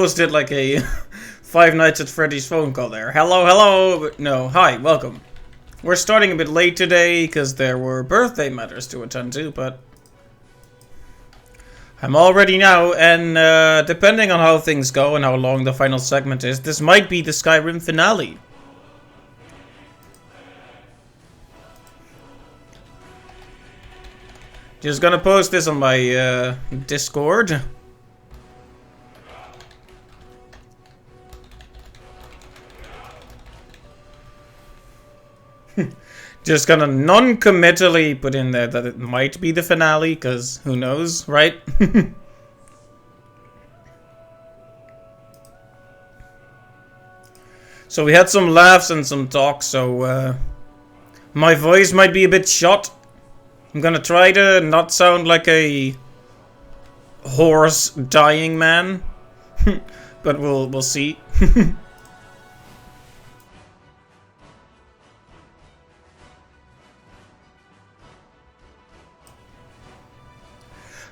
Did like a Five Nights at Freddy's phone call there. Hello, hello. No, hi, welcome. We're starting a bit late today because there were birthday matters to attend to, but I'm all ready now. And depending on how things go and how long the final segment is, this might be the Skyrim finale. Just gonna post this on my Discord. Just gonna non-committally put in there that it might be the finale, because who knows, right? So we had some laughs and some talk, so my voice might be a bit shot. I'm gonna try to not sound like a hoarse, dying man. But we'll see.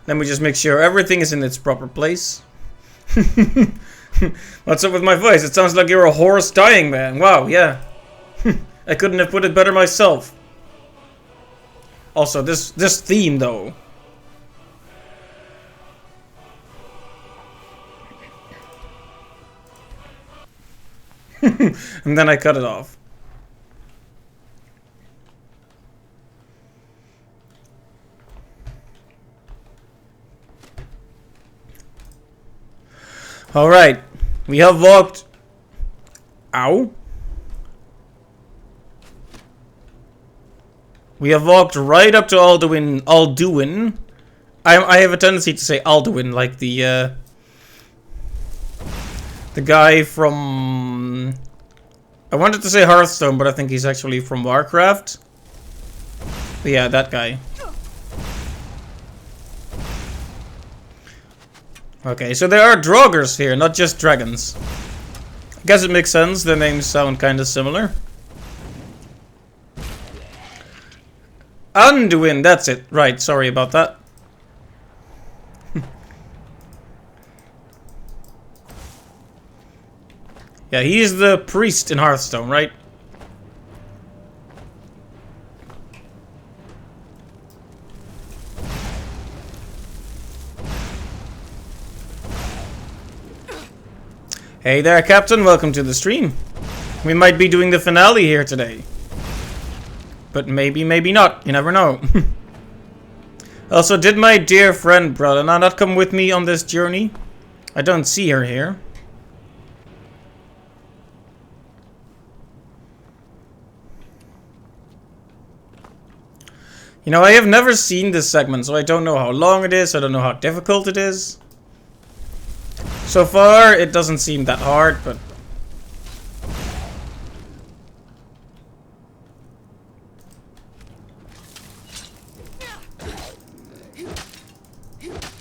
Let me just make sure everything is in its proper place. What's up with my voice? It sounds like you're a hoarse, dying man. Wow, yeah. I couldn't have put it better myself. Also, this theme, though. And then I cut it off. Alright, we have walked... Ow? We have walked right up to Alduin. I have a tendency to say Alduin, like the guy from... I wanted to say Hearthstone, but I think he's actually from Warcraft. But yeah, that guy. Okay, so there are Draugrs here, not just dragons. I guess it makes sense, the names sound kinda similar. Anduin, that's it. Right, sorry about that. Yeah, he's the priest in Hearthstone, right? Hey there, Captain. Welcome to the stream. We might be doing the finale here today. But maybe, maybe not. You never know. Also, did my dear friend Brelina not come with me on this journey? I don't see her here. You know, I have never seen this segment, so I don't know how long it is. I don't know how difficult it is. So far, it doesn't seem that hard, but...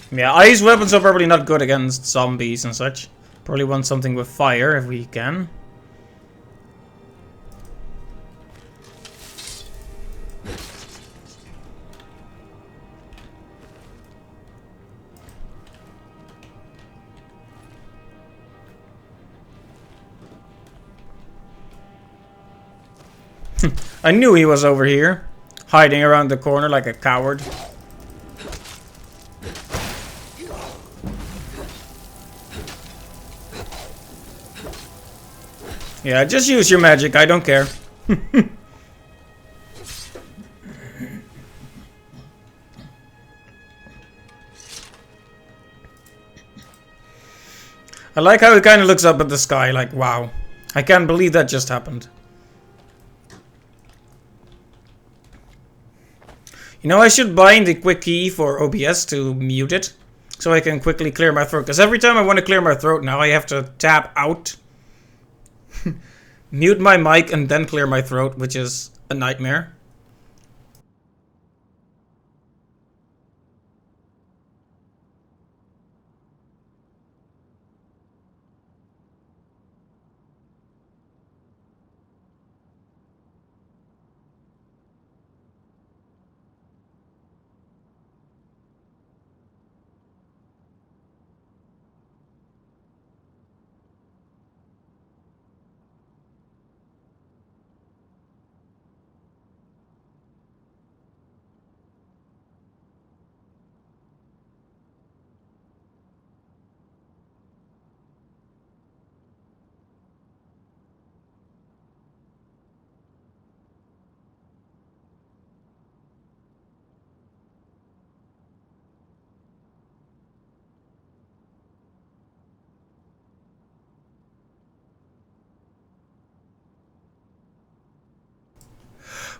yeah, ice weapons are probably not good against zombies and such. Probably want something with fire if we can. I knew he was over here, hiding around the corner like a coward. Yeah, just use your magic, I don't care. I like how it kind of looks up at the sky like, wow, I can't believe that just happened. You know, I should bind the quick key for OBS to mute it, so I can quickly clear my throat. Because every time I want to clear my throat now, I have to tap out, mute my mic, and then clear my throat, which is a nightmare.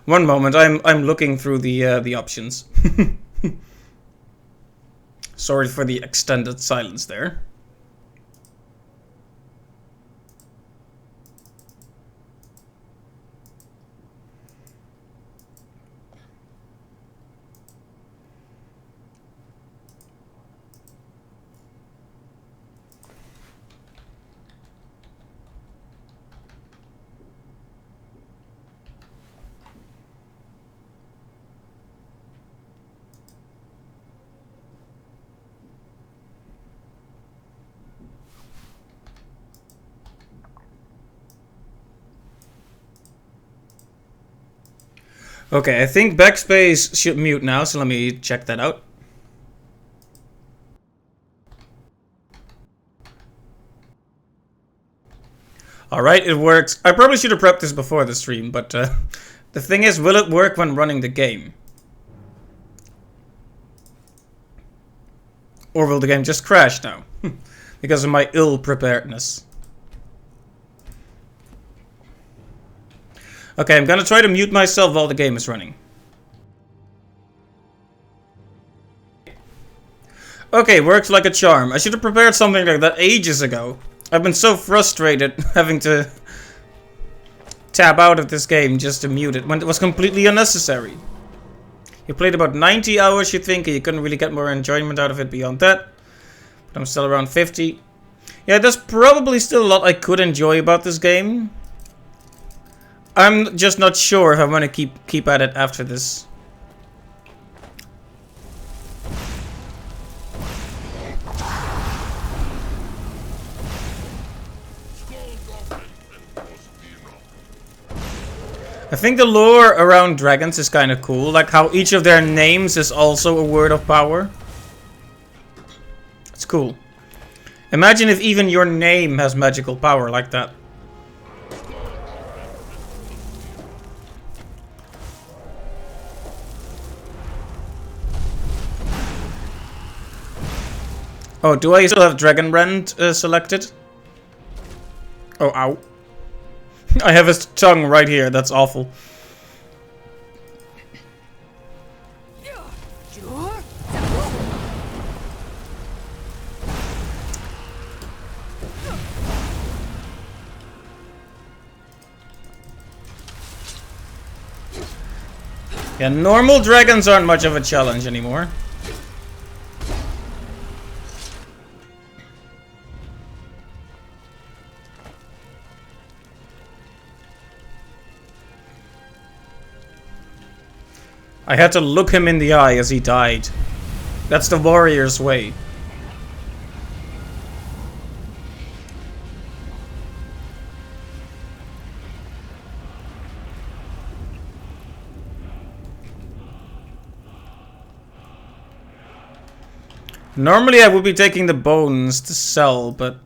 One moment, I'm looking through the options. Sorry for the extended silence there. Okay, I think backspace should mute now, so let me check that out. Alright, it works. I probably should have prepped this before the stream, but the thing is, will it work when running the game? Or will the game just crash now? Because of my ill-preparedness. Okay, I'm gonna try to mute myself while the game is running. Okay, works like a charm. I should have prepared something like that ages ago. I've been so frustrated having to tab out of this game just to mute it when it was completely unnecessary. You played about 90 hours, you think, and you couldn't really get more enjoyment out of it beyond that. But I'm still around 50. Yeah, there's probably still a lot I could enjoy about this game. I'm just not sure if I want to keep at it after this. I think the lore around dragons is kind of cool, like how each of their names is also a word of power. It's cool. Imagine if even your name has magical power like that. Oh, do I still have Dragon Rend selected? Oh, ow. I have his tongue right here, that's awful. Yeah, normal dragons aren't much of a challenge anymore. I had to look him in the eye as he died. That's the warrior's way. Normally I would be taking the bones to sell, but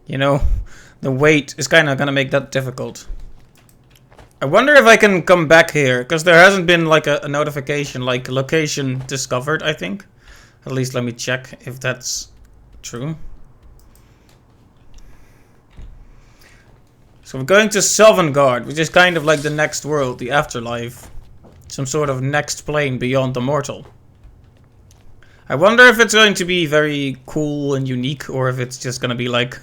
you know, the weight is kind of gonna make that difficult. I wonder if I can come back here, because there hasn't been like a notification, like location discovered, I think. At least let me check if that's true. So we're going to Sovngarde, which is kind of like the next world, the afterlife. Some sort of next plane beyond the mortal. I wonder if it's going to be very cool and unique, or if it's just going to be like a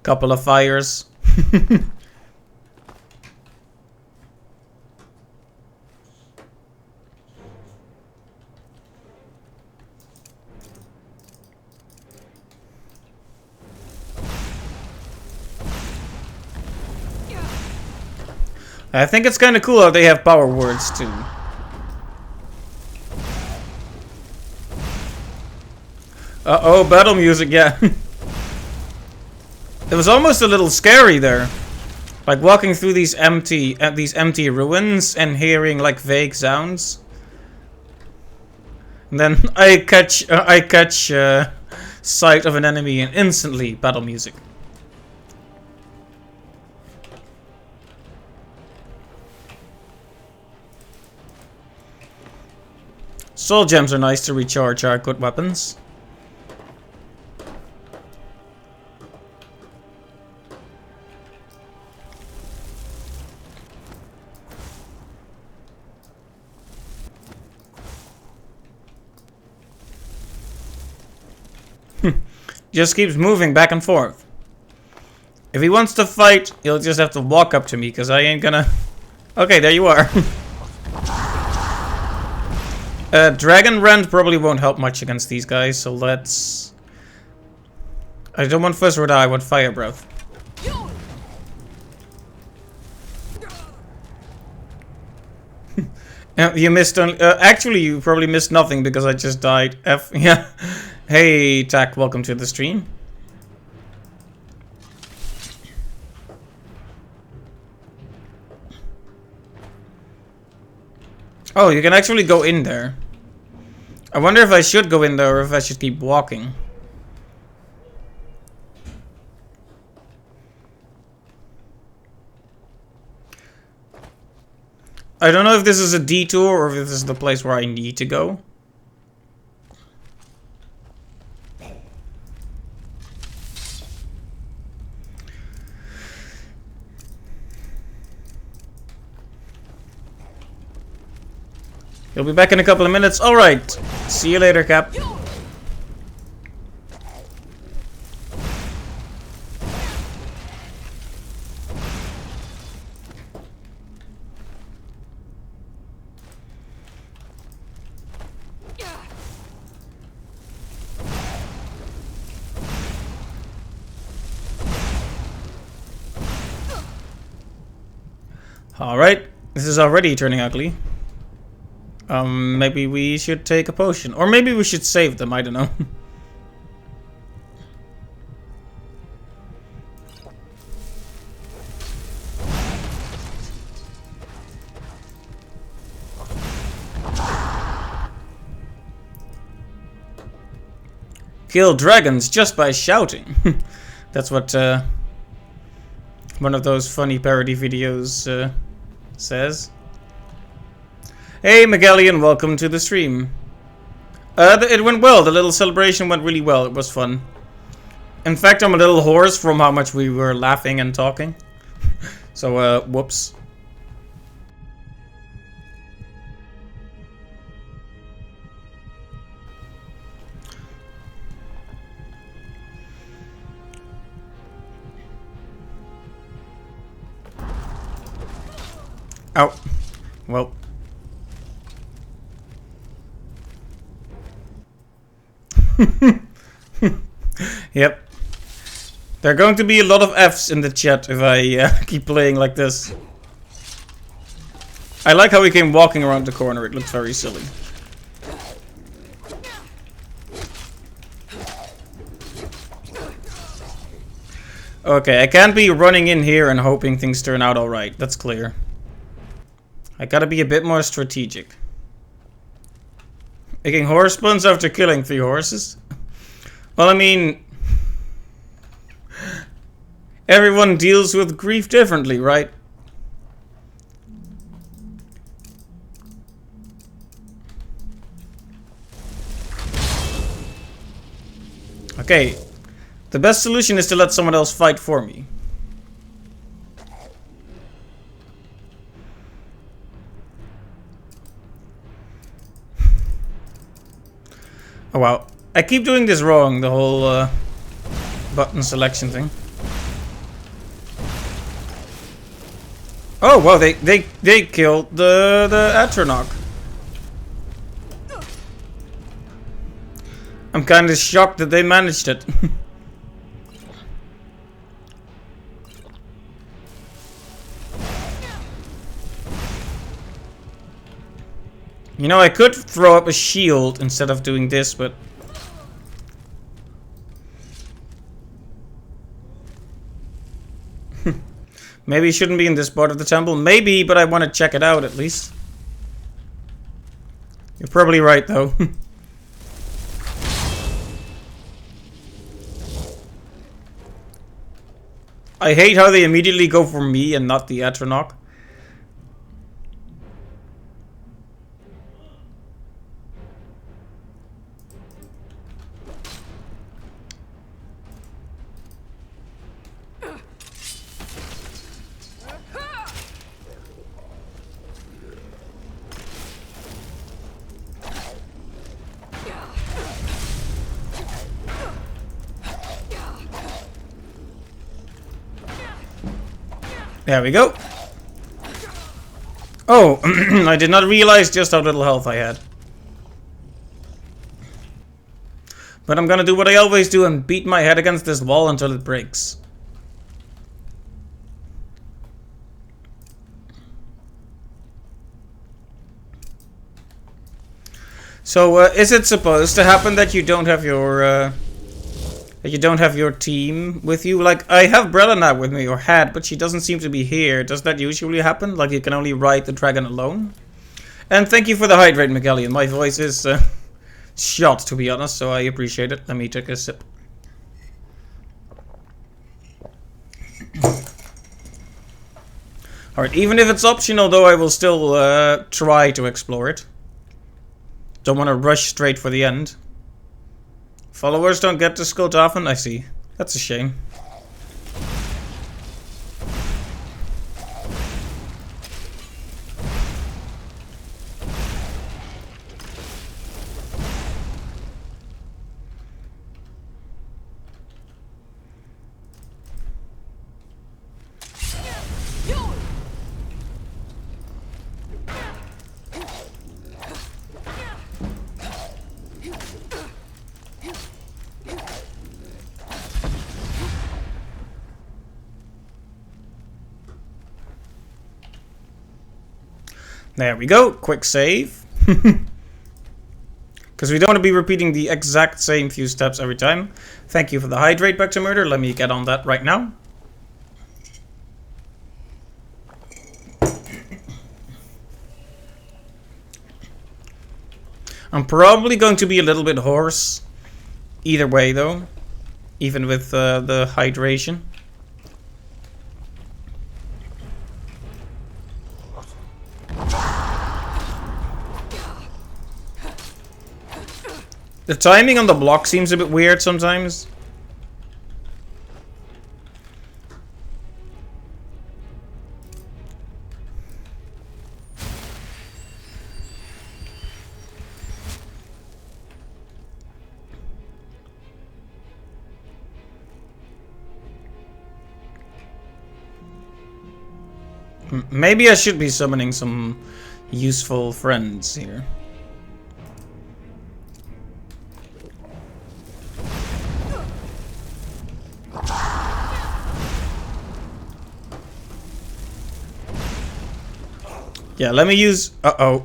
couple of fires. I think it's kind of cool how they have power words too. Uh-oh, battle music, yeah. It was almost a little scary there. Like walking through these empty ruins and hearing like vague sounds. And then I catch sight of an enemy and instantly battle music. Soul gems are nice to recharge our good weapons. just keeps moving back and forth. If he wants to fight, he'll just have to walk up to me, because I ain't gonna... Okay, there you are. Dragon Rend probably won't help much against these guys, so let's... I don't want Fuzz or Die, I want Fire Breath. You missed only... actually, you probably missed nothing, because I just died. Yeah. Hey, Tak, welcome to the stream. Oh, you can actually go in there. I wonder if I should go in there or if I should keep walking. I don't know if this is a detour or if this is the place where I need to go. He'll be back in a couple of minutes. Alright. See you later, Cap. Alright. This is already turning ugly. Maybe we should take a potion. Or maybe we should save them, I don't know. Kill dragons just by shouting. That's what one of those funny parody videos says. Hey Magellian, welcome to the stream. It went well. The little celebration went really well. It was fun. In fact, I'm a little hoarse from how much we were laughing and talking. So, whoops. Ow. Well. Yep. There are going to be a lot of F's in the chat if I keep playing like this. I like how he came walking around the corner. It looked very silly. Okay, I can't be running in here and hoping things turn out alright. That's clear. I gotta be a bit more strategic. Making horse puns after killing 3 horses? Well, I mean... everyone deals with grief differently, right? Okay. The best solution is to let someone else fight for me. Oh wow. I keep doing this wrong, the whole button selection thing. Oh wow, they killed the Atronach. I'm kind of shocked that they managed it. You know, I could throw up a shield instead of doing this, but... maybe it shouldn't be in this part of the temple. Maybe, but I want to check it out at least. You're probably right, though. I hate how they immediately go for me and not the Atronach. There we go. Oh, I did not realize just how little health I had. But I'm gonna do what I always do and beat my head against this wall until it breaks. So, is it supposed to happen that you don't have your, team with you? Like, I have Brella now with me, or had, but she doesn't seem to be here. Does that usually happen? Like, you can only ride the dragon alone? And thank you for the hydrate, McGallion. My voice is, shot, to be honest, so I appreciate it. Let me take a sip. Alright, even if it's optional, though, I will still, try to explore it. Don't want to rush straight for the end. Followers don't get to Skull Dolphin? I see. That's a shame. There we go. Quick save. Because we don't want to be repeating the exact same few steps every time. Thank you for the hydrate, back to murder. Let me get on that right now. I'm probably going to be a little bit hoarse. Either way, though. Even with the hydration. The timing on the block seems a bit weird sometimes. Maybe I should be summoning some useful friends here. Yeah, let me use... Uh-oh.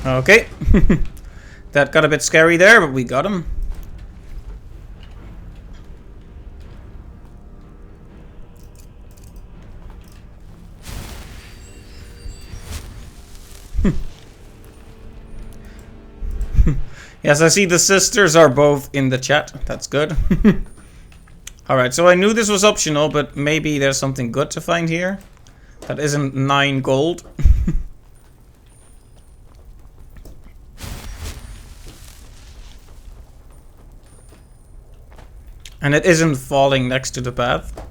Okay. That got a bit scary there, but we got him. Yes, I see the sisters are both in the chat. That's good. Alright, so I knew this was optional, but maybe there's something good to find here. That isn't 9 gold. And it isn't falling next to the path.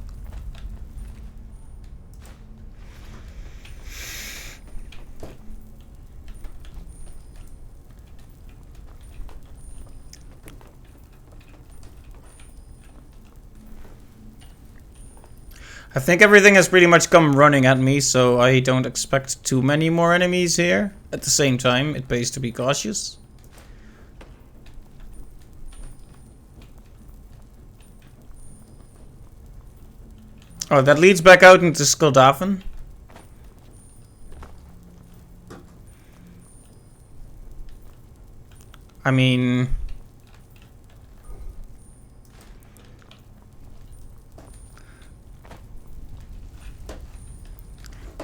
I think everything has pretty much come running at me, so I don't expect too many more enemies here. At the same time, it pays to be cautious. Oh, that leads back out into Skuldafn. I mean...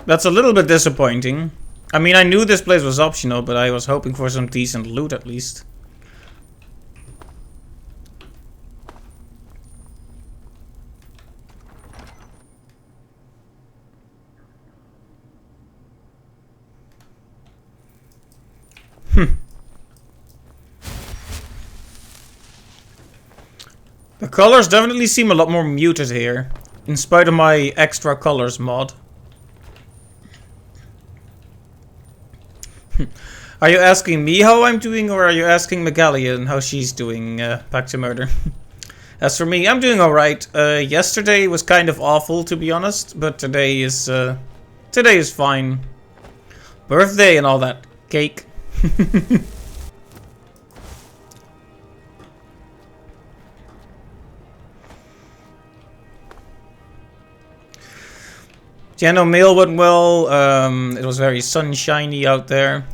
That's a little bit disappointing. I mean, I knew this place was optional, but I was hoping for some decent loot at least. The colors definitely seem a lot more muted here, in spite of my extra colors mod. Are you asking me how I'm doing, or are you asking Megallion how she's doing, back to murder? As for me, I'm doing alright. Yesterday was kind of awful, to be honest, but today is fine. Birthday and all that. Cake. Yeah, no, mail went well. It was very sunshiny out there.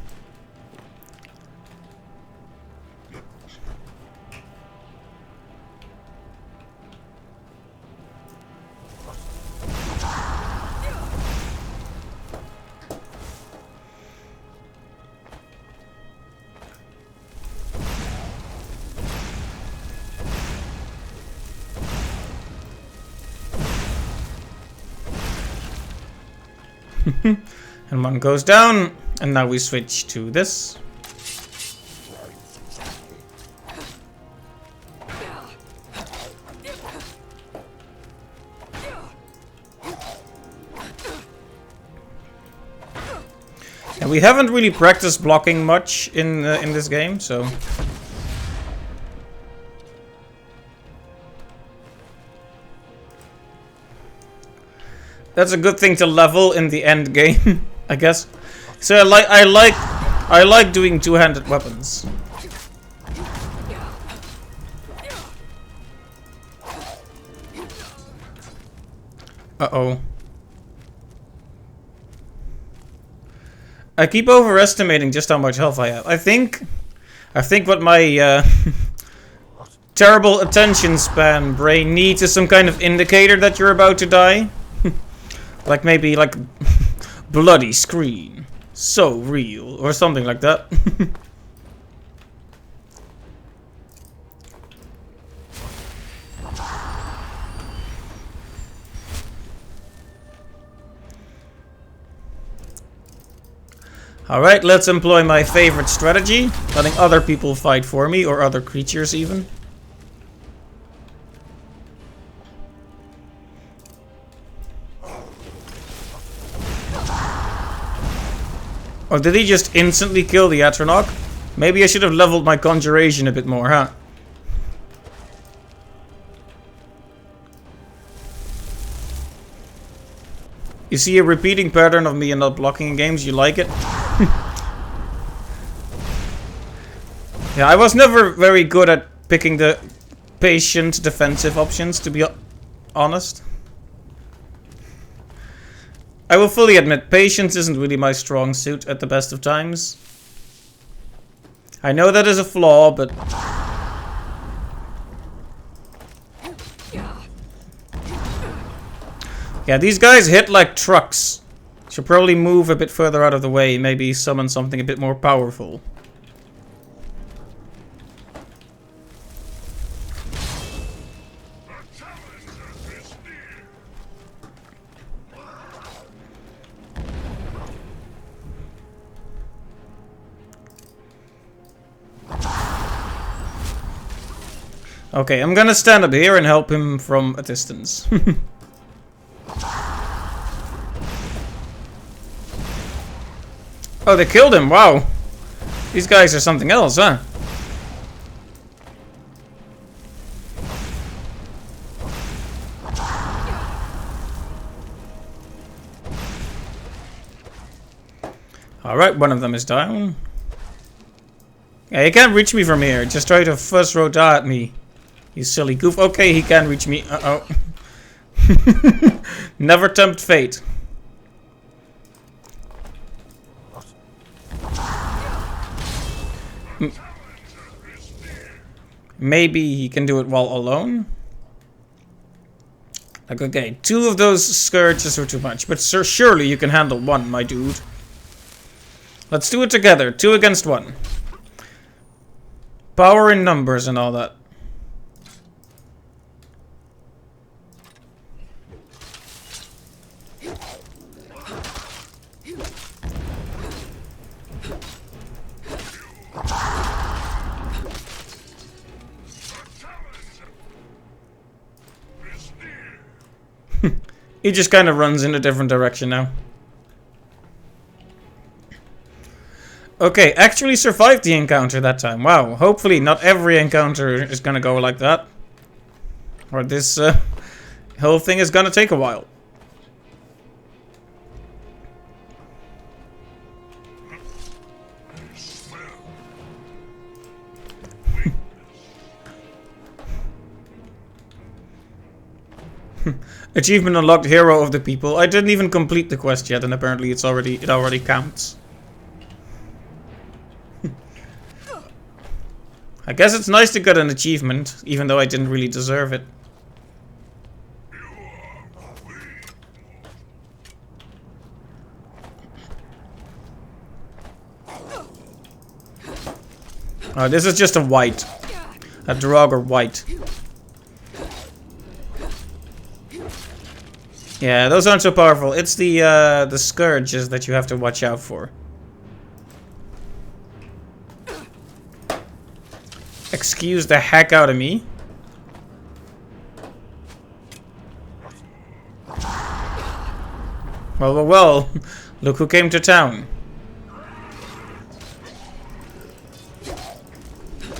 And one goes down, and now we switch to this. And we haven't really practiced blocking much in this game, so. That's a good thing to level in the end game, I guess. So I like doing two-handed weapons. Uh-oh. I keep overestimating just how much health I have. I think what my terrible attention span brain needs is some kind of indicator that you're about to die. Like maybe like bloody screen, so real, or something like that. Alright, let's employ my favorite strategy, letting other people fight for me, or other creatures even. Or did he just instantly kill the Atronach? Maybe I should have leveled my conjuration a bit more, huh? You see a repeating pattern of me not blocking in games, you like it? Yeah, I was never very good at picking the patient defensive options, to be honest. I will fully admit, patience isn't really my strong suit at the best of times. I know that is a flaw, but... Yeah, these guys hit like trucks. Should probably move a bit further out of the way, maybe summon something a bit more powerful. Okay, I'm gonna stand up here and help him from a distance. Oh, they killed him, wow. These guys are something else, huh? Alright, one of them is down. Yeah, he can't reach me from here. Just try to first row die at me. You silly goof. Okay, he can reach me. Uh-oh. Never tempt fate. Maybe he can do it while alone? Like, okay, 2 of those scourges are too much. But sir, surely you can handle 1, my dude. Let's do it together. 2 against 1. Power in numbers and all that. He just kind of runs in a different direction now. Okay, actually survived the encounter that time. Wow, hopefully not every encounter is gonna go like that. Or this whole thing is gonna take a while. Achievement unlocked, hero of the people. I didn't even complete the quest yet, and apparently it already counts. I guess it's nice to get an achievement, even though I didn't really deserve it. Oh, this is just a white. A Draugr white. Yeah, those aren't so powerful. It's the scourges that you have to watch out for. Excuse the heck out of me. Well. Look who came to town.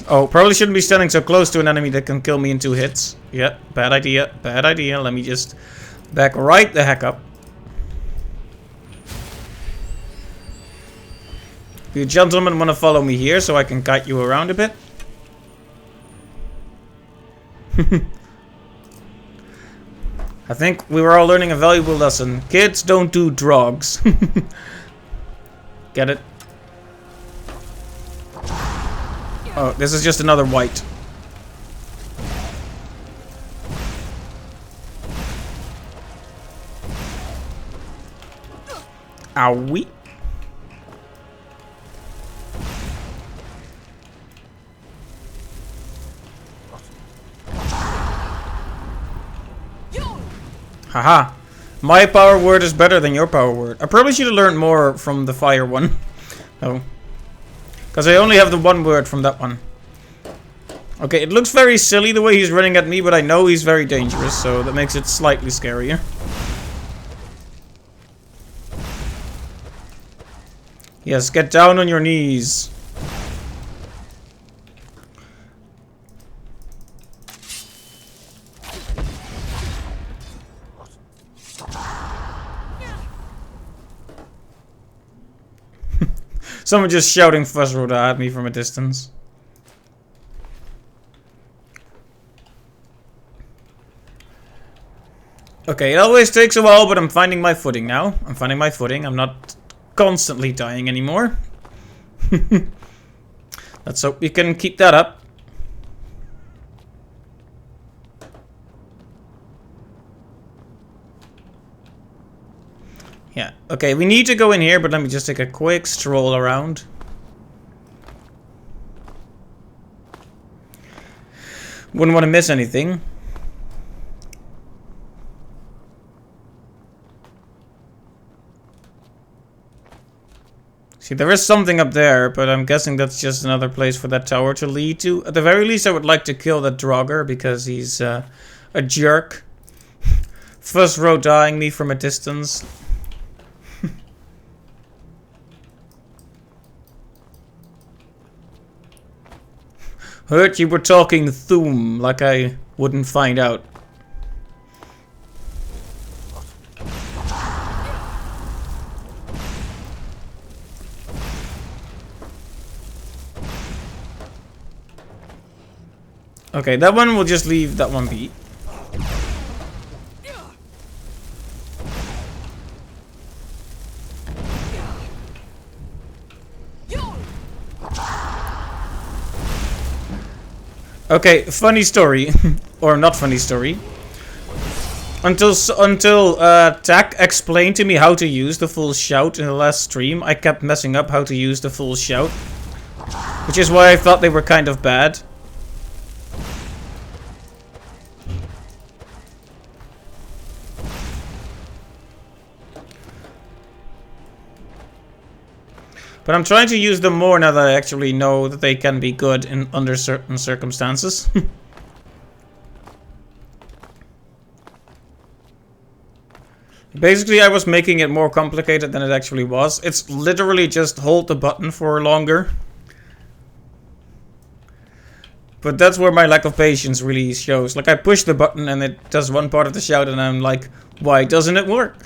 Oh, probably shouldn't be standing so close to an enemy that can kill me in 2 hits. Yeah, bad idea. Bad idea. Let me just back right the heck up. You gentlemen want to follow me here so I can guide you around a bit? I think we were all learning a valuable lesson. Kids, don't do drugs. Get it? Oh, this is just another white. Owie. Haha. My power word is better than your power word. I probably should have learned more from the fire one. Oh. Because I only have the one word from that one. Okay, it looks very silly the way he's running at me, but I know he's very dangerous, so that makes it slightly scarier. Yes, get down on your knees. Someone just shouting Fuzzroda at me from a distance. Okay, it always takes a while, but I'm finding my footing now. I'm finding my footing. I'm not constantly dying anymore. Let's hope we can keep that up. Yeah, okay, we need to go in here, but let me just take a quick stroll around. Wouldn't want to miss anything. See, there is something up there, but I'm guessing that's just another place for that tower to lead to. At the very least, I would like to kill that Draugr, because he's a jerk. First row dying me from a distance. Heard you were talking Thum, like I wouldn't find out. Okay, that one will just leave that one be. Okay, funny story, or not funny story. Until Tak explained to me how to use the full shout in the last stream, I kept messing up how to use the full shout, which is why I thought they were kind of bad. But I'm trying to use them more now that I actually know that they can be good in under certain circumstances. Basically, I was making it more complicated than it actually was. It's literally just hold the button for longer. But that's where my lack of patience really shows. Like, I push the button and it does one part of the shout and I'm like, why doesn't it work?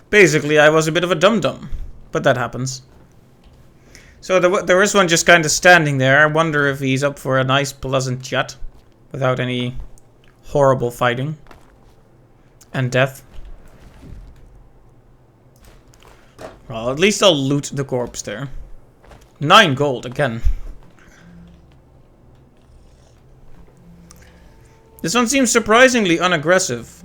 Basically, I was a bit of a dum-dum. But that happens. So there is one just kind of standing there. I wonder if he's up for a nice, pleasant chat. Without any horrible fighting. And death. Well, at least I'll loot the corpse there. 9 gold, again. This one seems surprisingly unaggressive.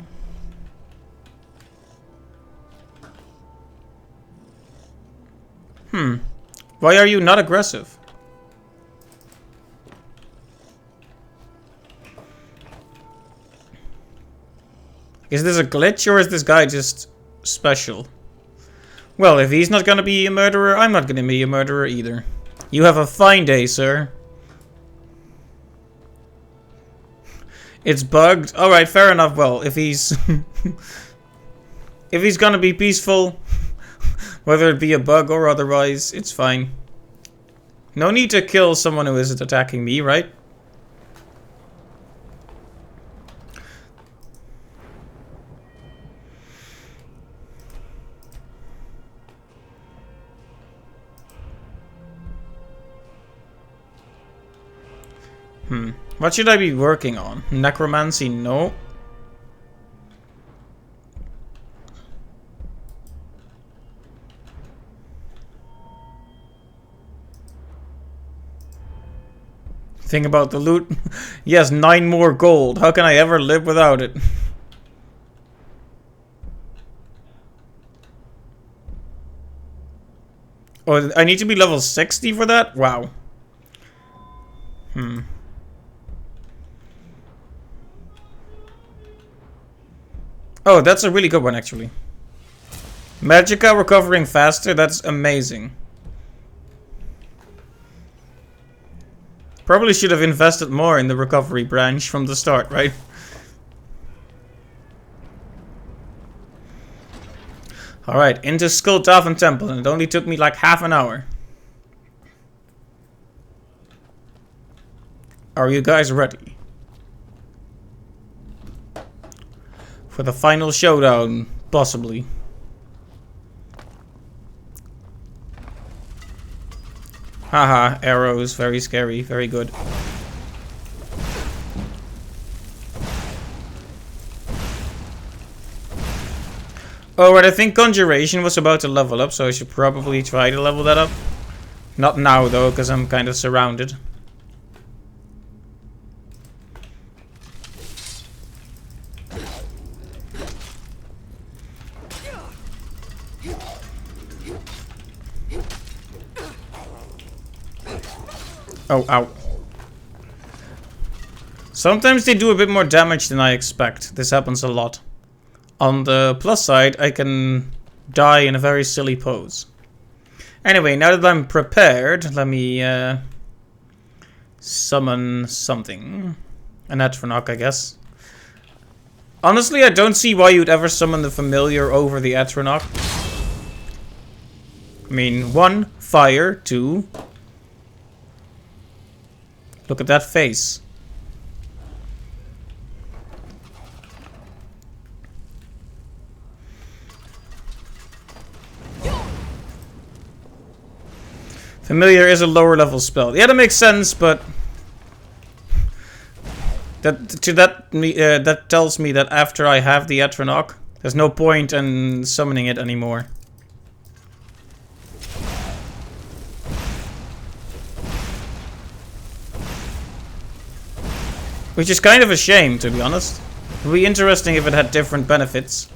Why are you not aggressive? Is this a glitch or is this guy just special? Well, if he's not gonna be a murderer, I'm not gonna be a murderer either. You have a fine day, sir. It's bugged. Alright, fair enough. Well, if he's... if he's gonna be peaceful, whether it be a bug or otherwise, it's fine. No need to kill someone who isn't attacking me, right? What should I be working on? Necromancy? No. Think about the loot. Yes, 9 more gold. How can I ever live without it? Oh, I need to be level 60 for that? Wow. Oh, that's a really good one, actually. Magicka recovering faster? That's amazing. Probably should have invested more in the recovery branch from the start, right? Alright, into Skullthafen Temple, and it only took me like half an hour. Are you guys ready? For the final showdown, possibly. Haha, arrows, very scary, very good. Oh, right, I think Conjuration was about to level up, so I should probably try to level that up. Not now, though, because I'm kind of surrounded. Oh, ow. Sometimes they do a bit more damage than I expect. This happens a lot. On the plus side, I can die in a very silly pose. Anyway, now that I'm prepared, let me summon something. An Atronach, I guess. Honestly, I don't see why you'd ever summon the familiar over the Atronach. I mean, 1, fire, 2... Look at that face. Familiar is a lower level spell. Yeah, that makes sense, but that tells me that after I have the Atronach, there's no point in summoning it anymore. Which is kind of a shame, to be honest. It would be interesting if it had different benefits.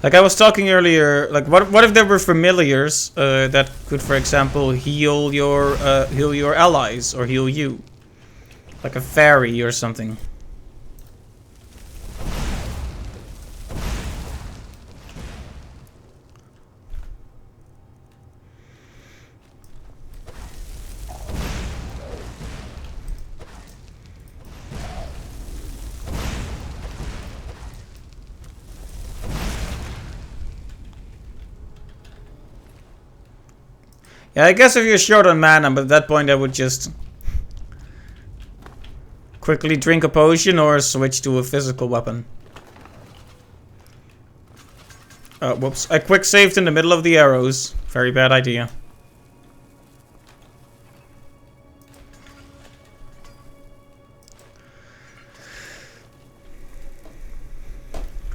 Like I was talking earlier, like what if there were familiars that could, for example, heal your allies or heal you, like a fairy or something. Yeah, I guess if you're short on mana, but at that point I would just quickly drink a potion or switch to a physical weapon. Whoops. I quick saved in the middle of the arrows. Very bad idea.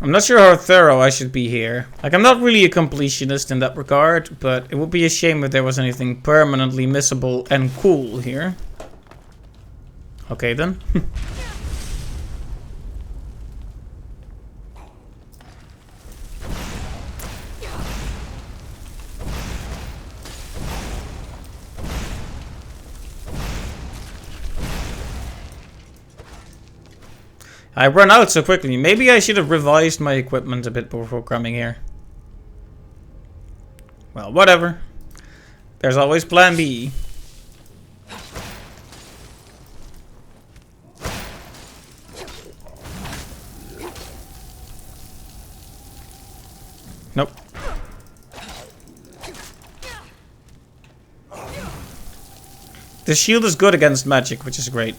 I'm not sure how thorough I should be here. Like, I'm not really a completionist in that regard, but it would be a shame if there was anything permanently missable and cool here. Okay then. I run out so quickly. Maybe I should have revised my equipment a bit before coming here. Well, whatever. There's always plan B. Nope. The shield is good against magic, which is great.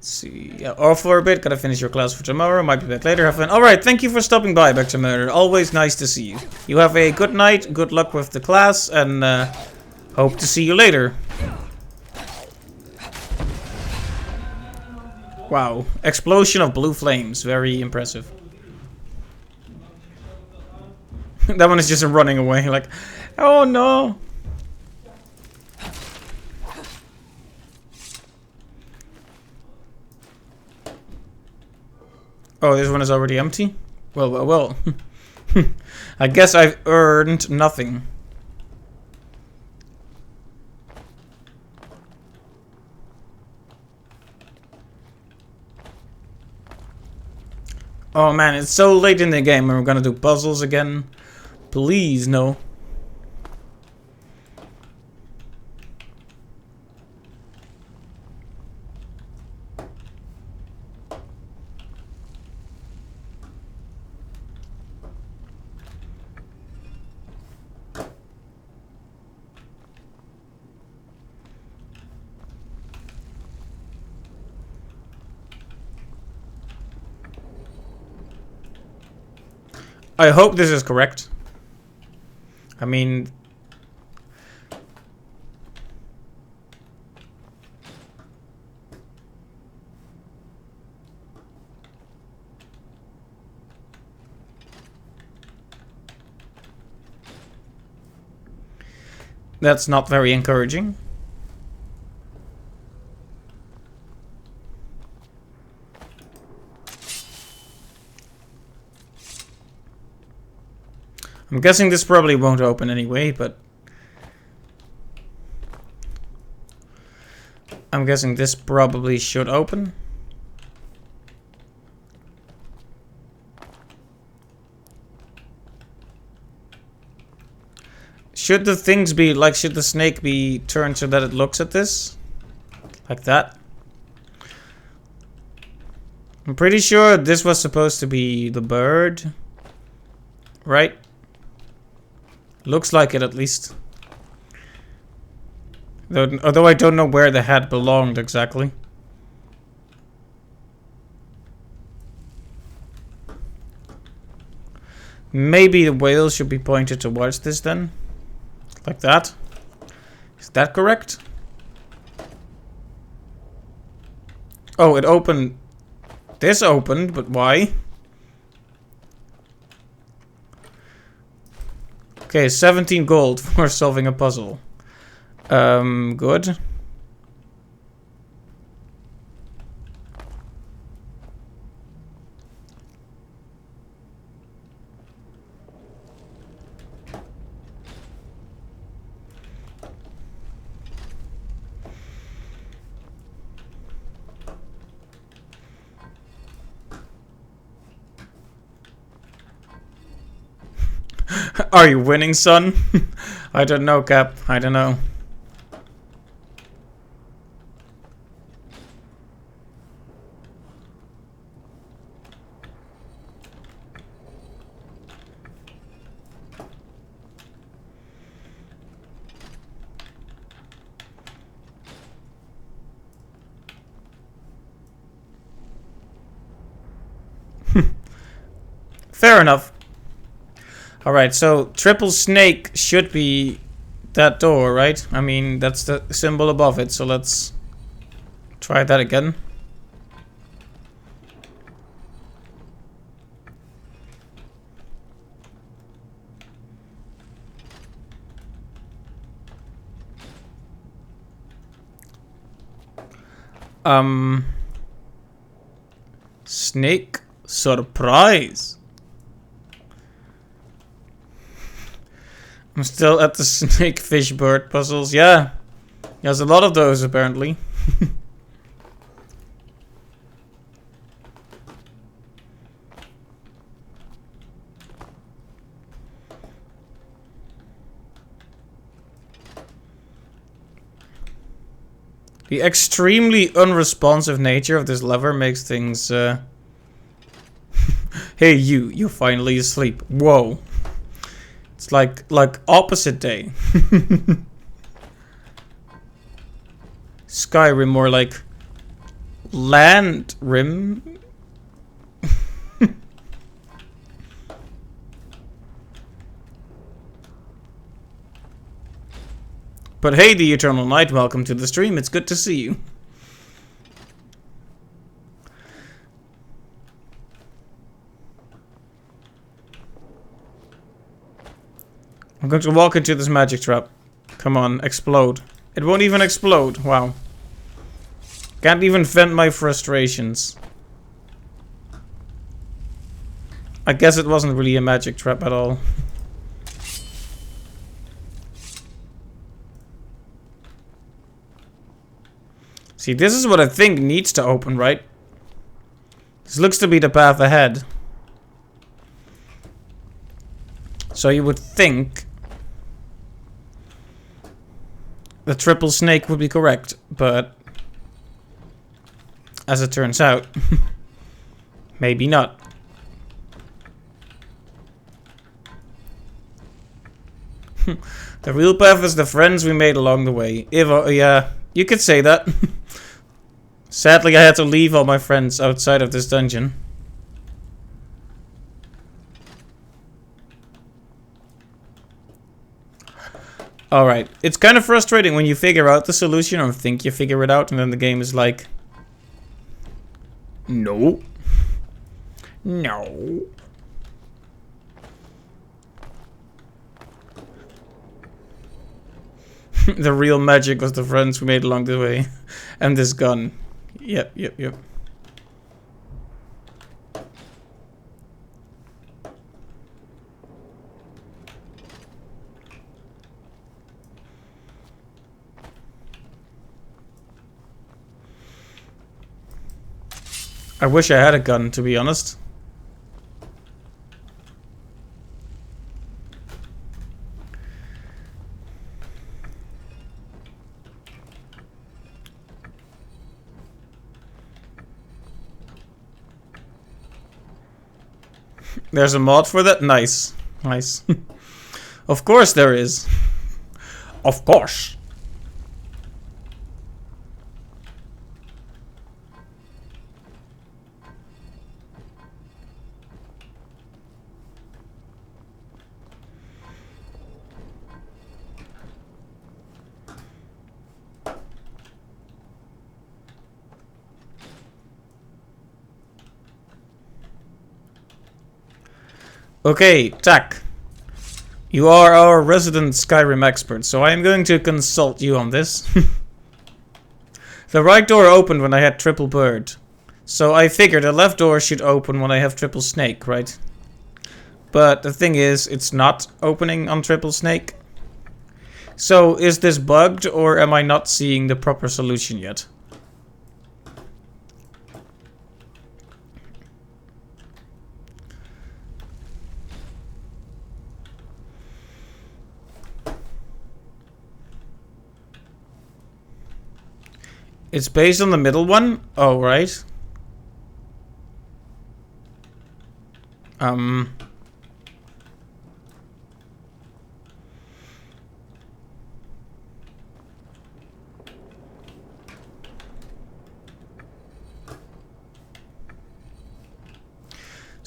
See, yeah, off for a bit. Gotta finish your class for tomorrow. Might be back later. Have fun. Alright, thank you for stopping by, Back to Murder. Always nice to see you. You have a good night, good luck with the class, and hope to see you later. Wow. Explosion of blue flames. Very impressive. That one is just running away, like, oh no. Oh, this one is already empty? Well, well, well. I guess I've earned nothing. Oh man, it's so late in the game and we're gonna do puzzles again. Please, no. I hope this is correct. I mean... That's not very encouraging. I'm guessing this probably won't open anyway, but... I'm guessing this probably should open. Should the things be, like, should the snake be turned so that it looks at this? Like that? I'm pretty sure this was supposed to be the bird. Right? Looks like it, at least. Although I don't know where the head belonged exactly. Maybe the whale should be pointed towards this then. Like that. Is that correct? Oh, it opened. This opened, but why? Okay, 17 gold for solving a puzzle. Good. Are you winning, son? I don't know, Cap. I don't know. Fair enough. Alright, so triple snake should be that door, right? I mean, that's the symbol above it, so let's try that again. Snake surprise. I'm still at the snake fish bird puzzles. Yeah. There's a lot of those apparently. The extremely unresponsive nature of this lever makes things, Hey you're finally asleep. Whoa. It's like opposite day. Skyrim, more like land rim. But hey, the Eternal Night, welcome to the stream. It's good to see you. I'm going to walk into this magic trap. Come on, explode. It won't even explode. Wow. Can't even vent my frustrations. I guess it wasn't really a magic trap at all. See, this is what I think needs to open, right? This looks to be the path ahead. So you would think the triple snake would be correct, but as it turns out, maybe not. The real path is the friends we made along the way. Yeah, you could say that. Sadly, I had to leave all my friends outside of this dungeon. Alright, it's kind of frustrating when you figure out the solution or think you figure it out and then the game is like... No. No. The real magic was the friends we made along the way. And this gun. Yep. I wish I had a gun, to be honest. There's a mod for that? Nice. Nice. Of course there is. Of course. Okay, Tak. You are our resident Skyrim expert, so I am going to consult you on this. The right door opened when I had triple bird. So I figured the left door should open when I have triple snake, right? But the thing is, it's not opening on triple snake. So is this bugged, or am I not seeing the proper solution yet? It's based on the middle one? Oh, right.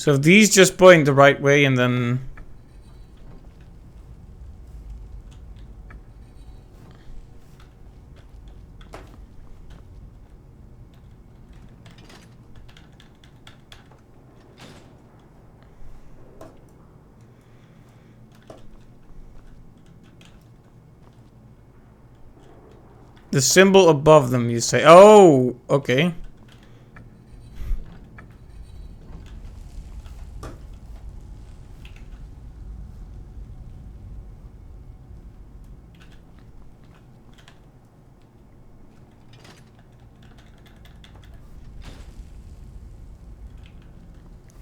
So if these just point the right way and then... The symbol above them, you say. Oh, okay.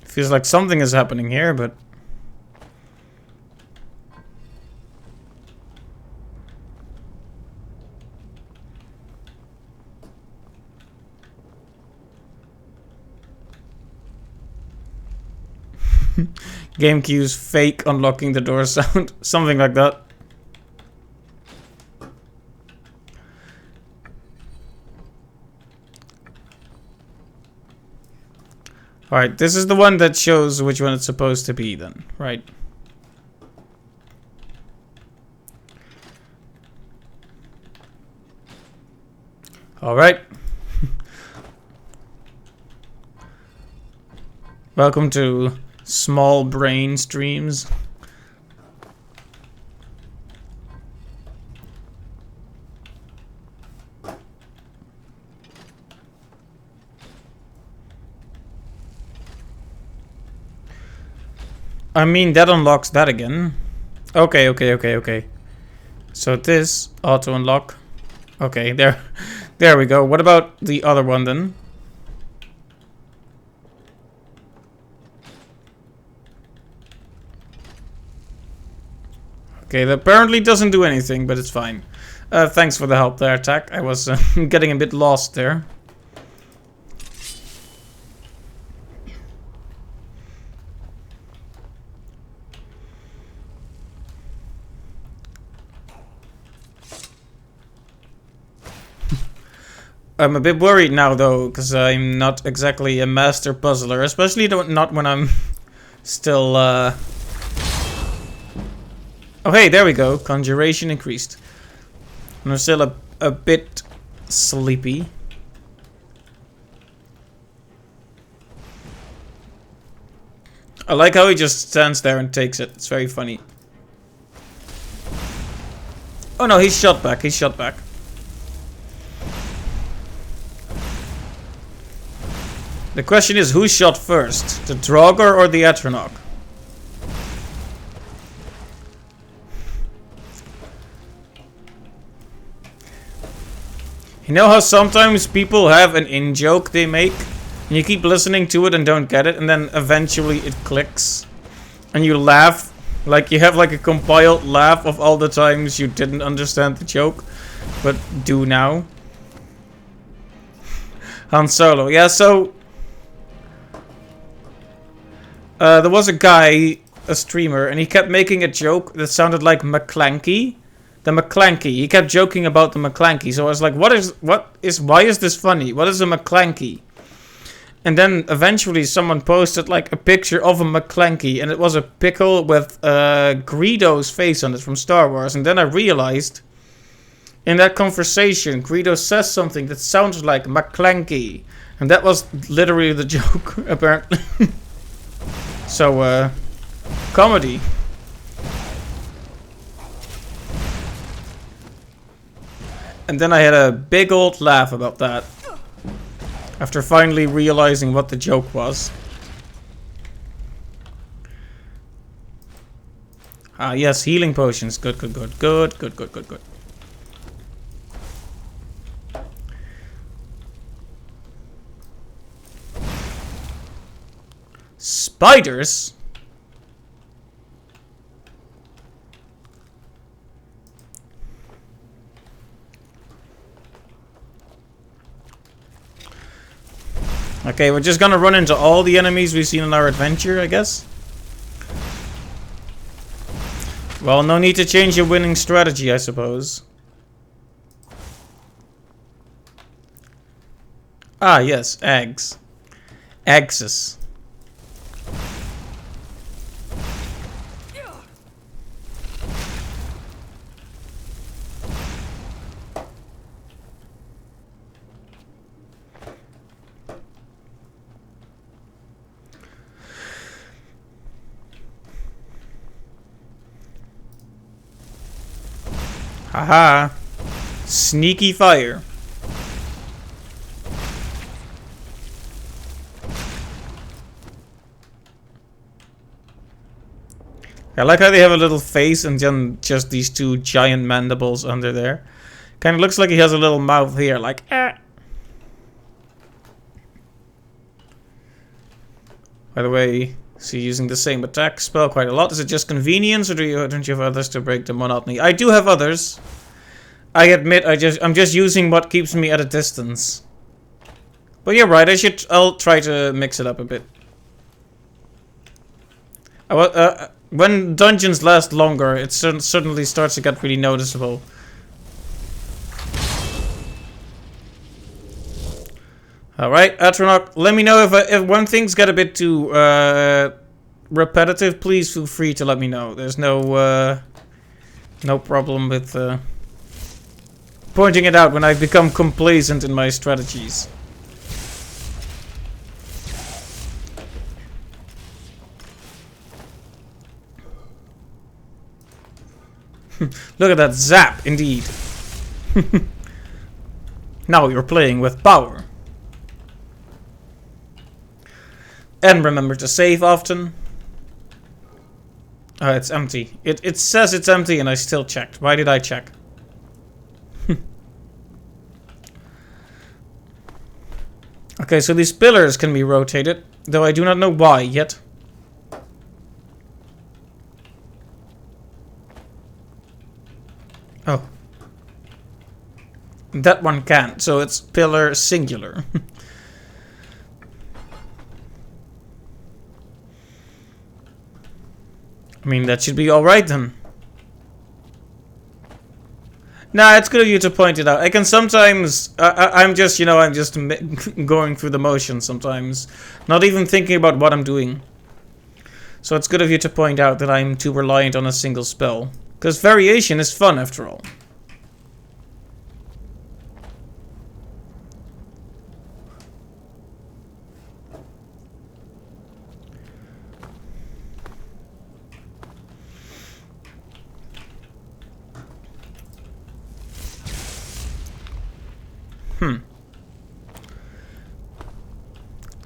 Feels like something is happening here, but... Game cues fake unlocking the door sound. Something like that. Alright, this is the one that shows which one it's supposed to be then, right? Alright. Welcome to Small Brain Streams. I mean, that unlocks that again. Okay. So this auto unlock. Okay, there we go. What about the other one then? Okay, that apparently doesn't do anything, but it's fine. Thanks for the help there, Tack. I was getting a bit lost there. I'm a bit worried now, though, because I'm not exactly a master puzzler, especially not when I'm still... Oh, hey, there we go. Conjuration increased. I'm still a bit sleepy. I like how he just stands there and takes it. It's very funny. Oh no, he's shot back. He's shot back. The question is, who shot first? The Draugr or the Atronach? You know how sometimes people have an in-joke they make? And you keep listening to it and don't get it, and then eventually it clicks. And you laugh. Like you have like a compiled laugh of all the times you didn't understand the joke, but do now. Han Solo. Yeah, so... there was a guy, a streamer, and he kept making a joke that sounded like McClanky. The McClanky. He kept joking about the McClanky. So I was like, why is this funny? What is a McClanky? And then eventually someone posted like a picture of a McClanky, and it was a pickle with Greedo's face on it from Star Wars. And then I realized in that conversation, Greedo says something that sounds like McClanky. And that was literally the joke, apparently. So, comedy. And then I had a big old laugh about that. After finally realizing what the joke was. Ah, yes, healing potions. Good. Spiders? Okay, we're just gonna run into all the enemies we've seen in our adventure, I guess. Well, no need to change your winning strategy, I suppose. Ah, yes, eggs. Eggs. Haha. Sneaky fire. I like how they have a little face and then just these two giant mandibles under there. Kind of looks like he has a little mouth here, like eh. By the way, is he using the same attack spell quite a lot? Is it just convenience, or don't you have others to break the monotony? I do have others. I admit, I'm just using what keeps me at a distance. But you're right. I'll try to mix it up a bit. When dungeons last longer, it certainly starts to get really noticeable. Alright, Atronach, let me know if one thing's got a bit too repetitive. Please feel free to let me know. There's no problem with pointing it out when I've become complacent in my strategies. Look at that zap, indeed. Now you're playing with power. And remember to save often. Oh, it's empty. It says it's empty and I still checked. Why did I check? Okay, so these pillars can be rotated, though I do not know why yet. Oh. That one can't, so it's pillar singular. I mean, that should be alright then. Nah, it's good of you to point it out. I can sometimes... I'm just, you know, I'm just going through the motions sometimes. Not even thinking about what I'm doing. So it's good of you to point out that I'm too reliant on a single spell. Because variation is fun, after all.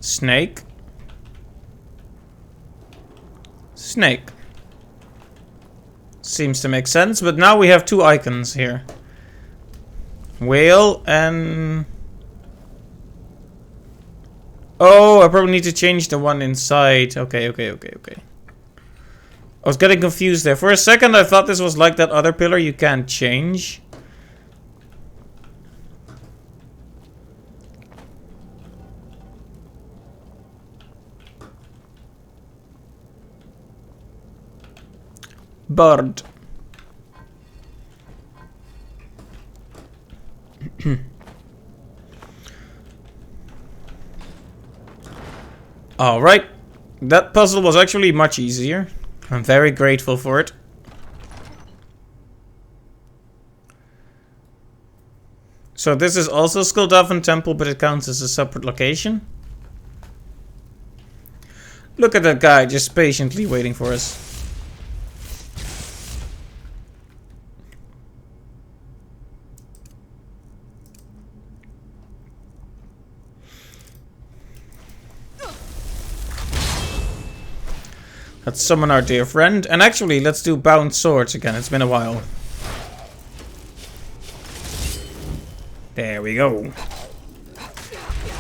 Snake. Snake. Seems to make sense, but now we have two icons here. Whale and... Oh, I probably need to change the one inside. Okay. I was getting confused there. For a second I thought this was like that other pillar you can't change. Bird. Alright. That puzzle was actually much easier. I'm very grateful for it. So this is also Skuldafn Temple, but it counts as a separate location. Look at that guy just patiently waiting for us. Let's summon our dear friend. And actually, let's do bound swords again. It's been a while. There we go.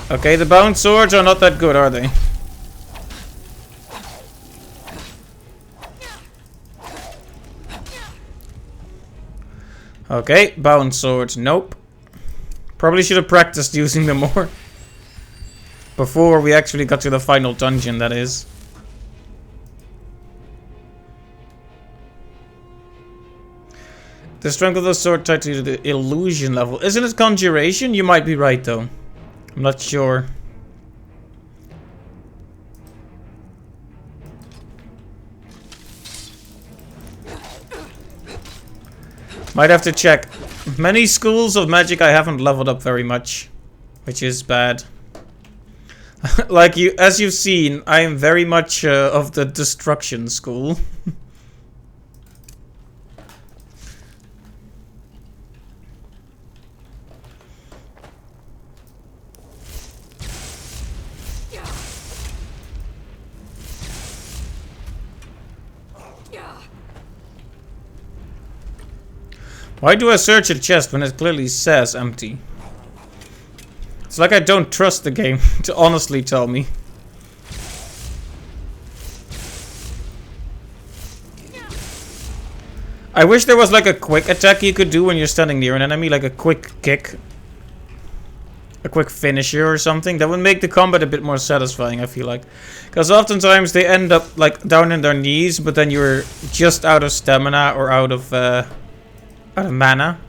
Okay, the bound swords are not that good, are they? Okay, bound swords. Nope. Probably should have practiced using them more. Before we actually got to the final dungeon, that is. The strength of the sword tied to the illusion level. Isn't it conjuration? You might be right though. I'm not sure. Might have to check. Many schools of magic I haven't leveled up very much. Which is bad. Like you, as you've seen, I am very much of the destruction school. Why do I search a chest when it clearly says empty? It's like I don't trust the game to honestly tell me. I wish there was like a quick attack you could do when you're standing near an enemy, like a quick kick. A quick finisher or something. That would make the combat a bit more satisfying, I feel like. Because oftentimes they end up like down in their knees, but then you're just out of stamina or out of mana.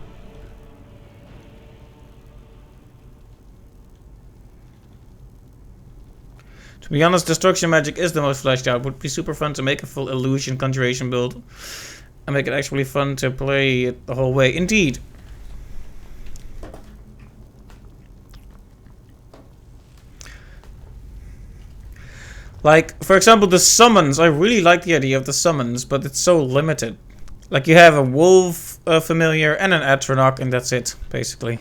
To be honest, destruction magic is the most fleshed out. Would be super fun to make a full illusion conjuration build. And make it actually fun to play it the whole way. Indeed. Like, for example, the summons. I really like the idea of the summons, but it's so limited. Like, you have a wolf familiar and an Atronach, and that's it, basically.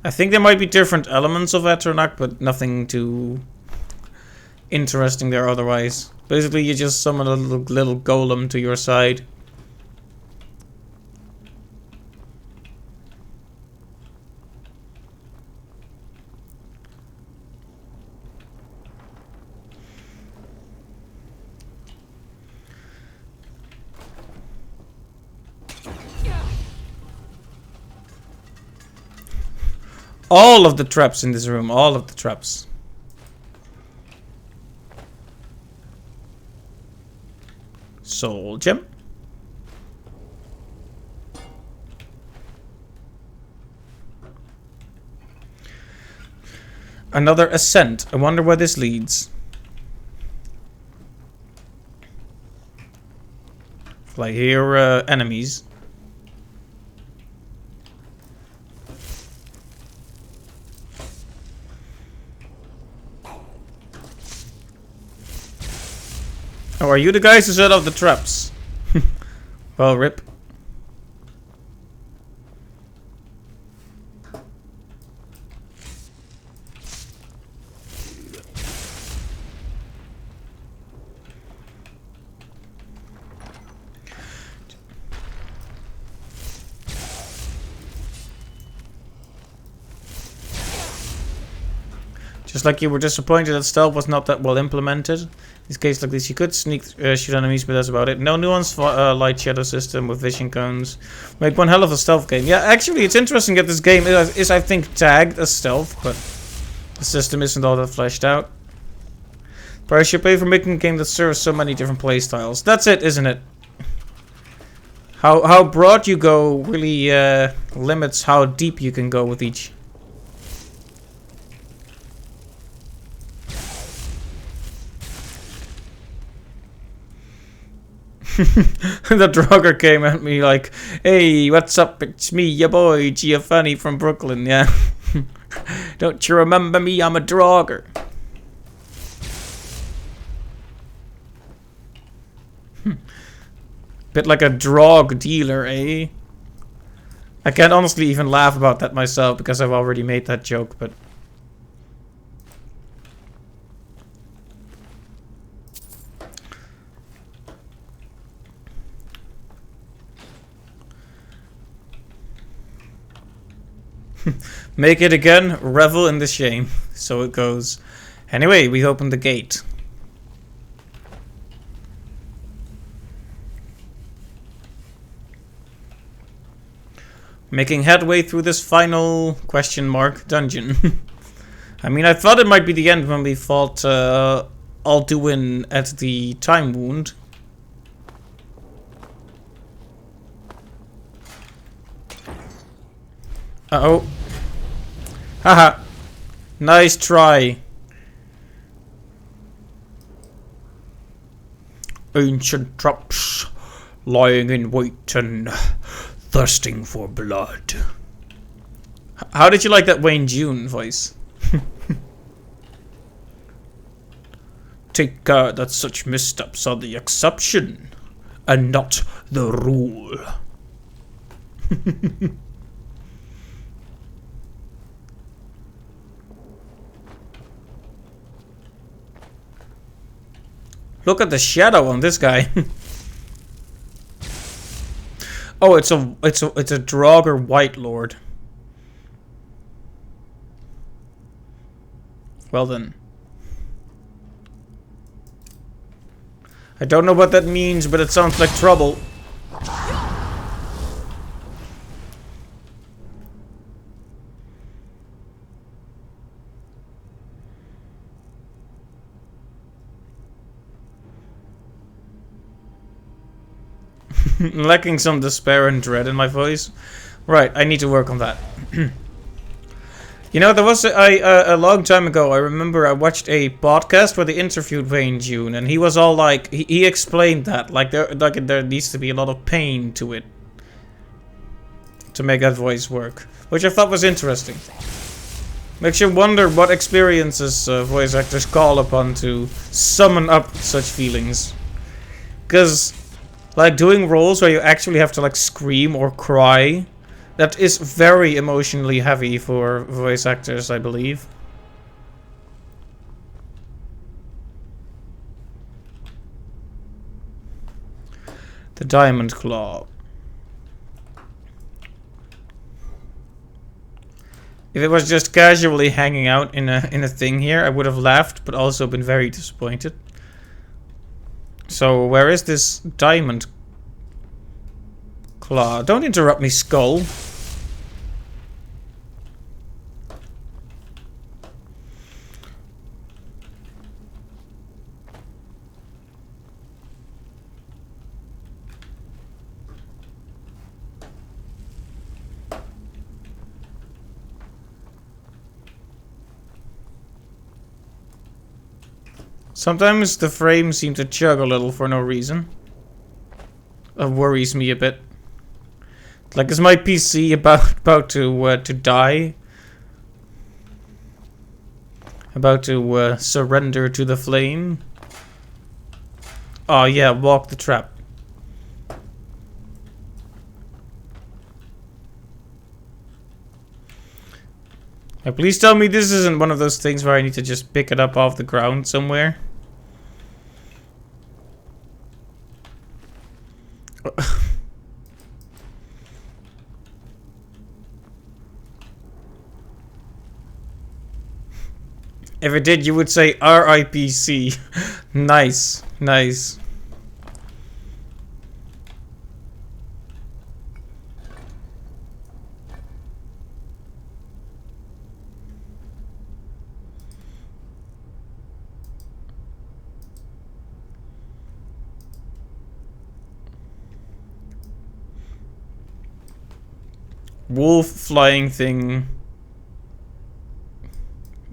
I think there might be different elements of Atronach, but nothing too interesting there otherwise. Basically, you just summon a little golem to your side. All of the traps in this room, all of the traps. Soul gem. Another ascent. I wonder where this leads. Like here, enemies. Oh, are you the guys who set off the traps? Well, rip. Just like you were disappointed that stealth was not that well implemented. In this case like this, you could sneak shoot enemies, but that's about it. No nuanced light shadow system with vision cones. Make one hell of a stealth game. Yeah, actually, it's interesting that this game is I think, tagged as stealth, but the system isn't all that fleshed out. Price you pay for making a game that serves so many different playstyles. That's it, isn't it? How broad you go really limits how deep you can go with each. The Draugr came at me like, "Hey, what's up? It's me, your boy, Giovanni from Brooklyn, yeah. Don't you remember me? I'm a Draugr." Bit like a drug dealer, eh? I can't honestly even laugh about that myself because I've already made that joke, but... Make it again, revel in the shame. So it goes. Anyway, we open the gate. Making headway through this final question mark dungeon. I mean, I thought it might be the end when we fought Alduin at the time wound. Uh-oh. Haha. Nice try. Ancient traps, lying in wait and thirsting for blood. How did you like that Wayne June voice? Take care that such missteps are the exception and not the rule. Look at the shadow on this guy. Oh, it's a Draugr White Lord. Well then. I don't know what that means, but it sounds like trouble. Lacking some despair and dread in my voice. Right, I need to work on that. You know, there was a long time ago, I remember I watched a podcast where they interviewed Wayne June, and he was all like, he explained that, like there needs to be a lot of pain to it to make that voice work, which I thought was interesting. Makes you wonder what experiences voice actors call upon to summon up such feelings. Because, like, doing roles where you actually have to, like, scream or cry, that is very emotionally heavy for voice actors, I believe. The Diamond Claw. If it was just casually hanging out in a thing here, I would have laughed, but also been very disappointed. So, where is this Diamond Claw? Don't interrupt me, Skull. Sometimes the frames seem to chug a little for no reason. It worries me a bit. Like, is my PC about to die? About to surrender to the flame? Oh yeah, walk the trap. Now, please tell me this isn't one of those things where I need to just pick it up off the ground somewhere. If it did, you would say RIPC. Nice, nice. Wolf flying thing.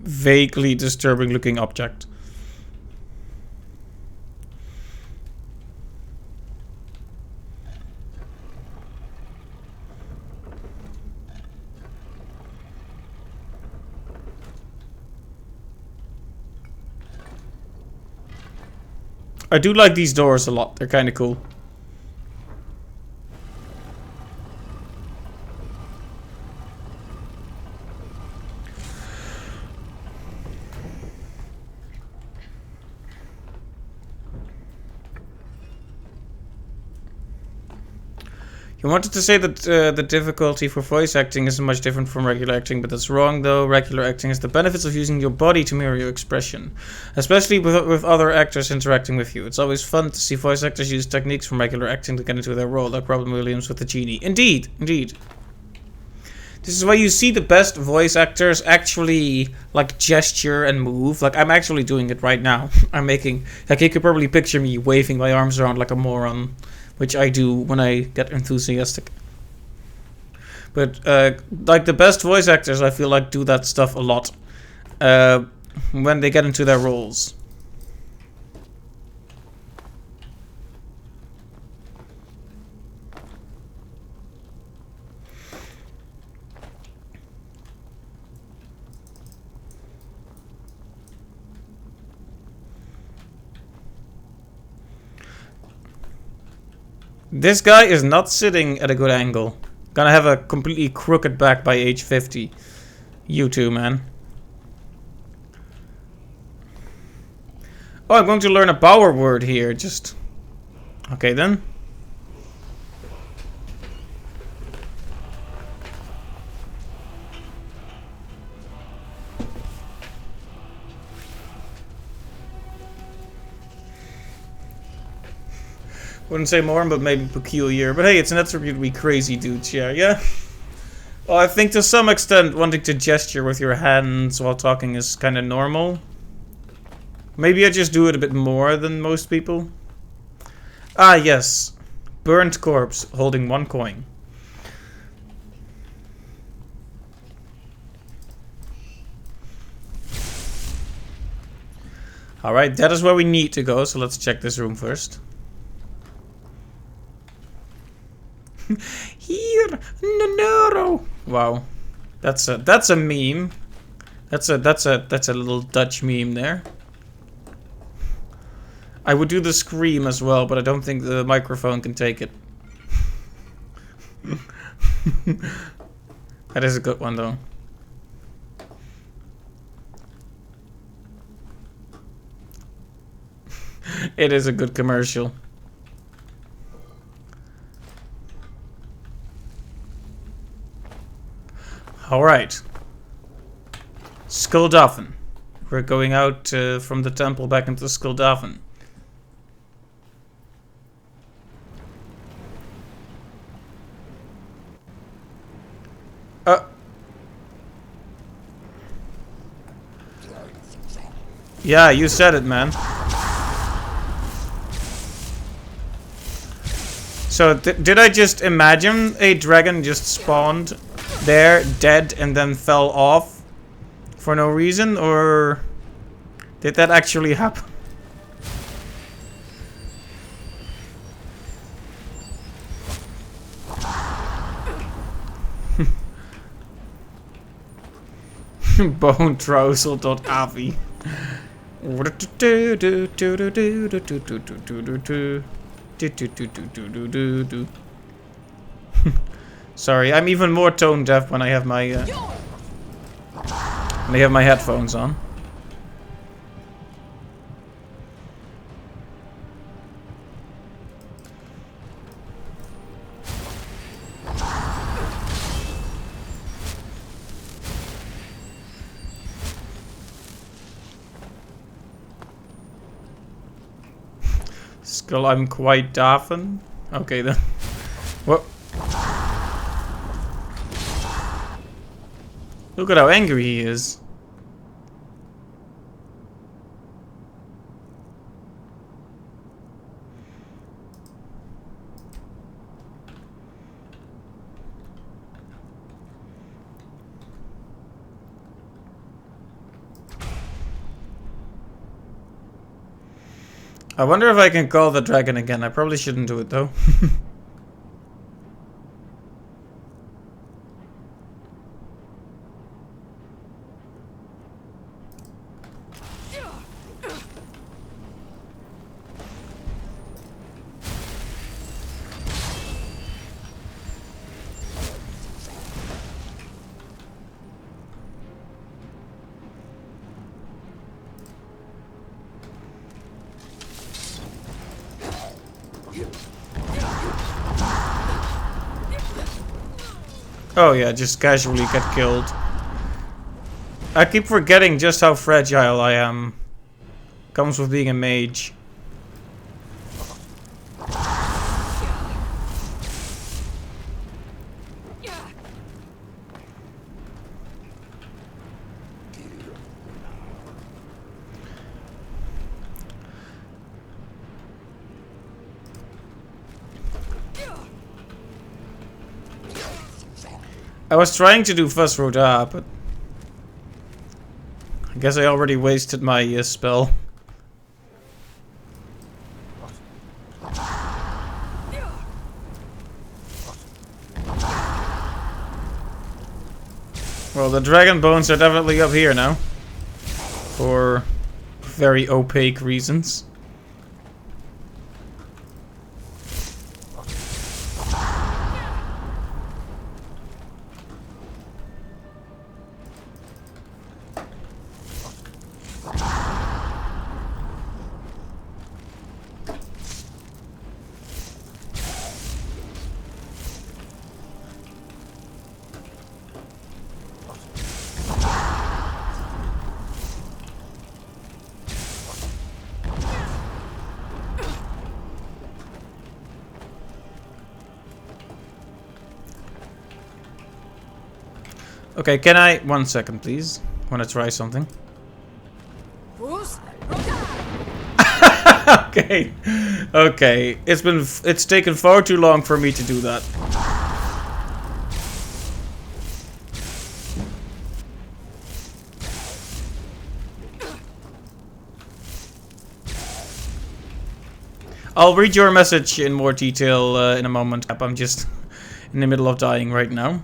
Vaguely disturbing looking object. I do like these doors a lot. They're kind of cool. You wanted to say that the difficulty for voice acting isn't much different from regular acting, but that's wrong though. Regular acting has the benefits of using your body to mirror your expression, especially with other actors interacting with you. It's always fun to see voice actors use techniques from regular acting to get into their role, like Robin Williams with the genie. Indeed, indeed. This is why you see the best voice actors actually, like, gesture and move. Like, I'm actually doing it right now. I'm making, like, you could probably picture me waving my arms around like a moron, which I do when I get enthusiastic. But, like, the best voice actors, I feel like, do that stuff a lot when they get into their roles. This guy is not sitting at a good angle. Gonna have a completely crooked back by age 50. You too, man. Oh, I'm going to learn a power word here. Just... Okay, then. Wouldn't say more, but maybe peculiar. But hey, it's an attribute we crazy dudes share, yeah? Well, I think to some extent wanting to gesture with your hands while talking is kind of normal. Maybe I just do it a bit more than most people. Ah, yes. Burnt corpse holding 1 coin. Alright, that is where we need to go, so let's check this room first. Here, no. Wow, that's a meme. That's a little Dutch meme there. I would do the scream as well, but I don't think the microphone can take it. That is a good one though. It is a good commercial. Alright. Skulldafn. We're going out from the temple back into Skulldafn. Yeah, you said it, man. So, did I just imagine a dragon just spawned there, dead, and then fell off for no reason? Or did that actually happen? Bonetrousel.avi. Sorry, I'm even more tone deaf when I have my headphones on. Skull, I'm quite daffen. Okay then. What? Look at how angry he is. I wonder if I can call the dragon again. I probably shouldn't do it though. Oh yeah, just casually get killed. I keep forgetting just how fragile I am. Comes with being a mage. I was trying to do Fuzz Roda, but I guess I already wasted my spell. Well, the dragon bones are definitely up here now. For very opaque reasons. Okay, can I... 1 second, please. Want to try something. Okay. Okay. It's taken far too long for me to do that. I'll read your message in more detail in a moment. I'm just in the middle of dying right now.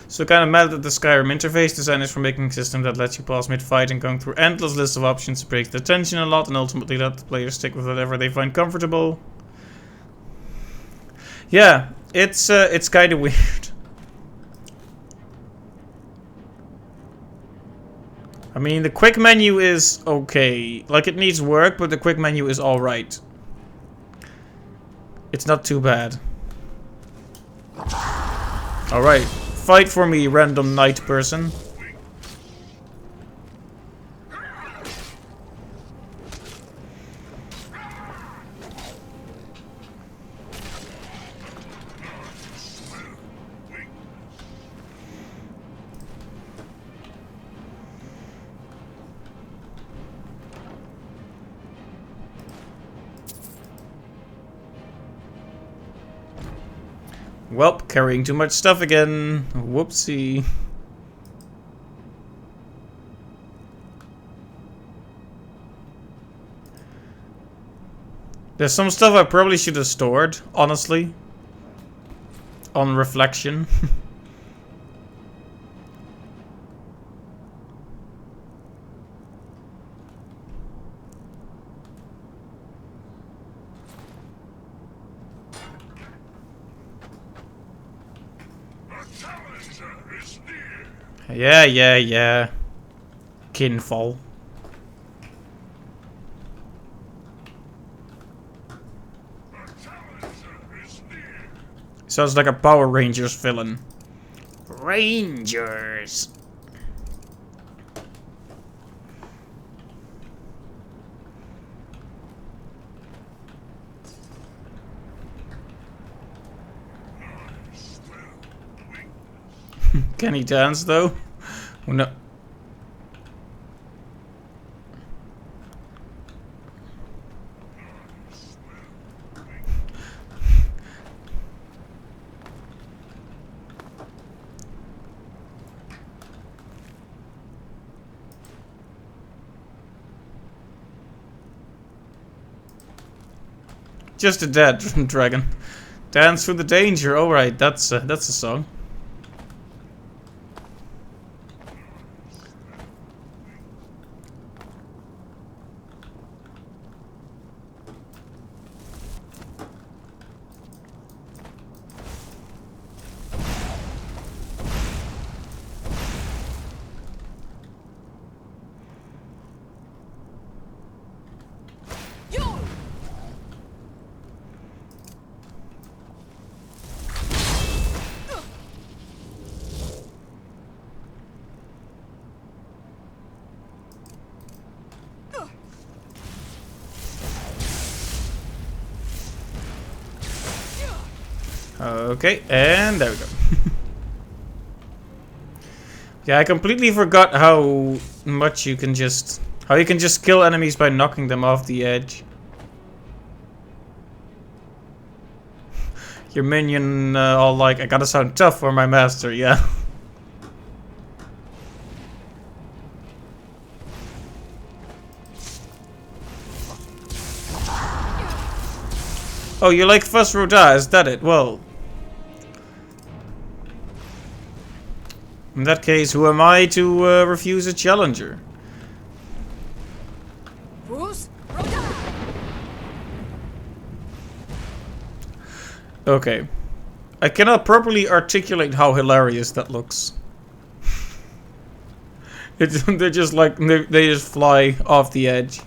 So kind of mad at the Skyrim interface designers for making a system that lets you pause mid-fight and going through endless lists of options breaks the tension a lot and ultimately let the players stick with whatever they find comfortable. Yeah, it's kind of weird. I mean, the quick menu is okay. Like, it needs work, but the quick menu is alright. It's not too bad. Alright. Fight for me, random knight person. Welp, carrying too much stuff again. Whoopsie. There's some stuff I probably should have stored, honestly. On reflection. Yeah. Kinfall. Sounds like a Power Rangers villain. Rangers. Can he dance though? Oh, no. Just a dead dragon. Dance through the danger. Alright, that's a song. Okay, and there we go. Yeah, I completely forgot how much you can just... How you can just kill enemies by knocking them off the edge. Your minion all like, I gotta sound tough for my master, yeah. Oh, you like Fuss Roda, is that it? Well... In that case, who am I to refuse a challenger? Okay. I cannot properly articulate how hilarious that looks. They're just like, they just fly off the edge.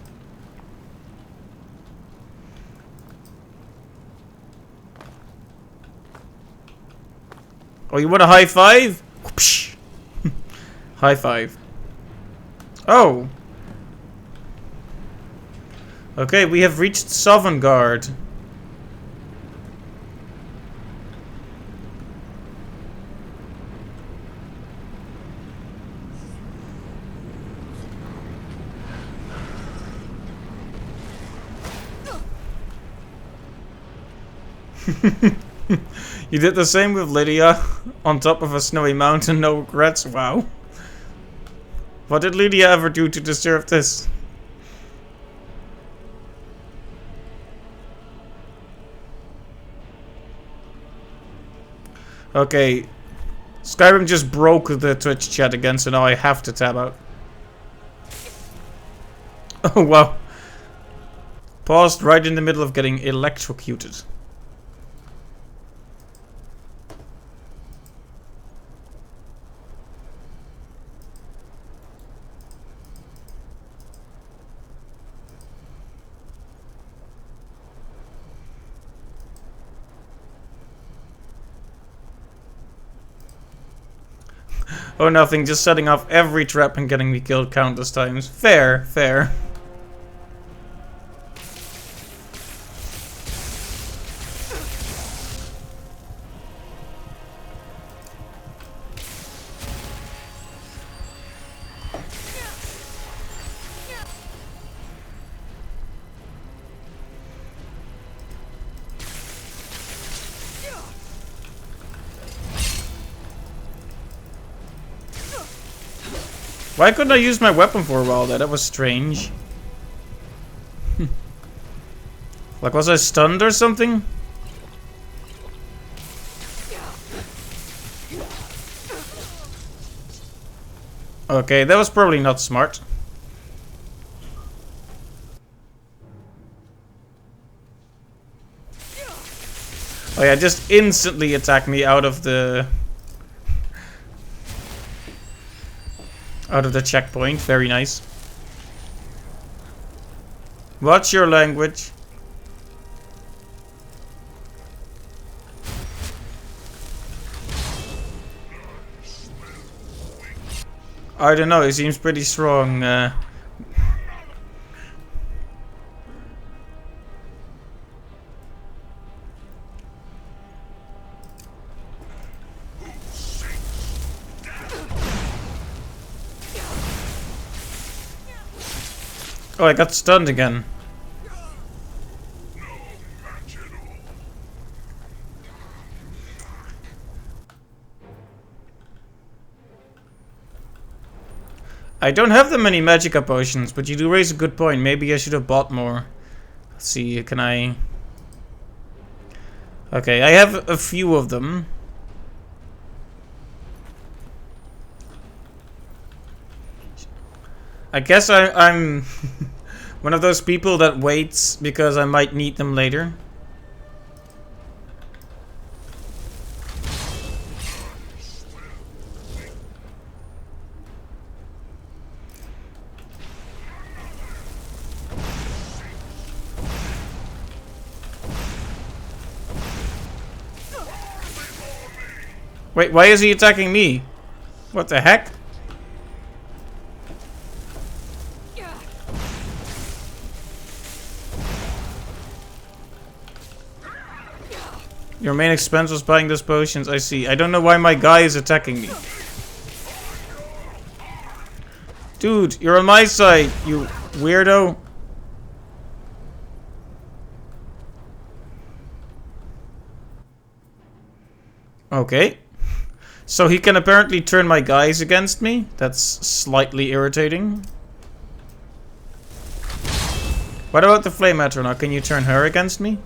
Oh, you want a high five? Whoopsh. High five. Oh. Okay, we have reached Sovngarde. You did the same with Lydia on top of a snowy mountain, no regrets. Wow. What did Lydia ever do to deserve this? Okay. Skyrim just broke the Twitch chat again, so now I have to tab out. Oh, wow. Paused right in the middle of getting electrocuted. Oh, nothing. Just setting off every trap and getting me killed countless times. Fair, fair. Why couldn't I use my weapon for a while there? That was strange. Like, was I stunned or something? Okay, that was probably not smart. Oh yeah, just instantly attack me out of the checkpoint. Very nice. What's your language? I don't know, he seems pretty strong. Oh, I got stunned again. I don't have that many magicka potions, but you do raise a good point. Maybe I should have bought more. Let's see, can I... Okay, I have a few of them. I guess I'm one of those people that waits because I might need them later. Wait, why is he attacking me? What the heck? Your main expense was buying those potions, I see. I don't know why my guy is attacking me. Dude, you're on my side, you weirdo. Okay. So he can apparently turn my guys against me. That's slightly irritating. What about the Flame Atronach? Can you turn her against me?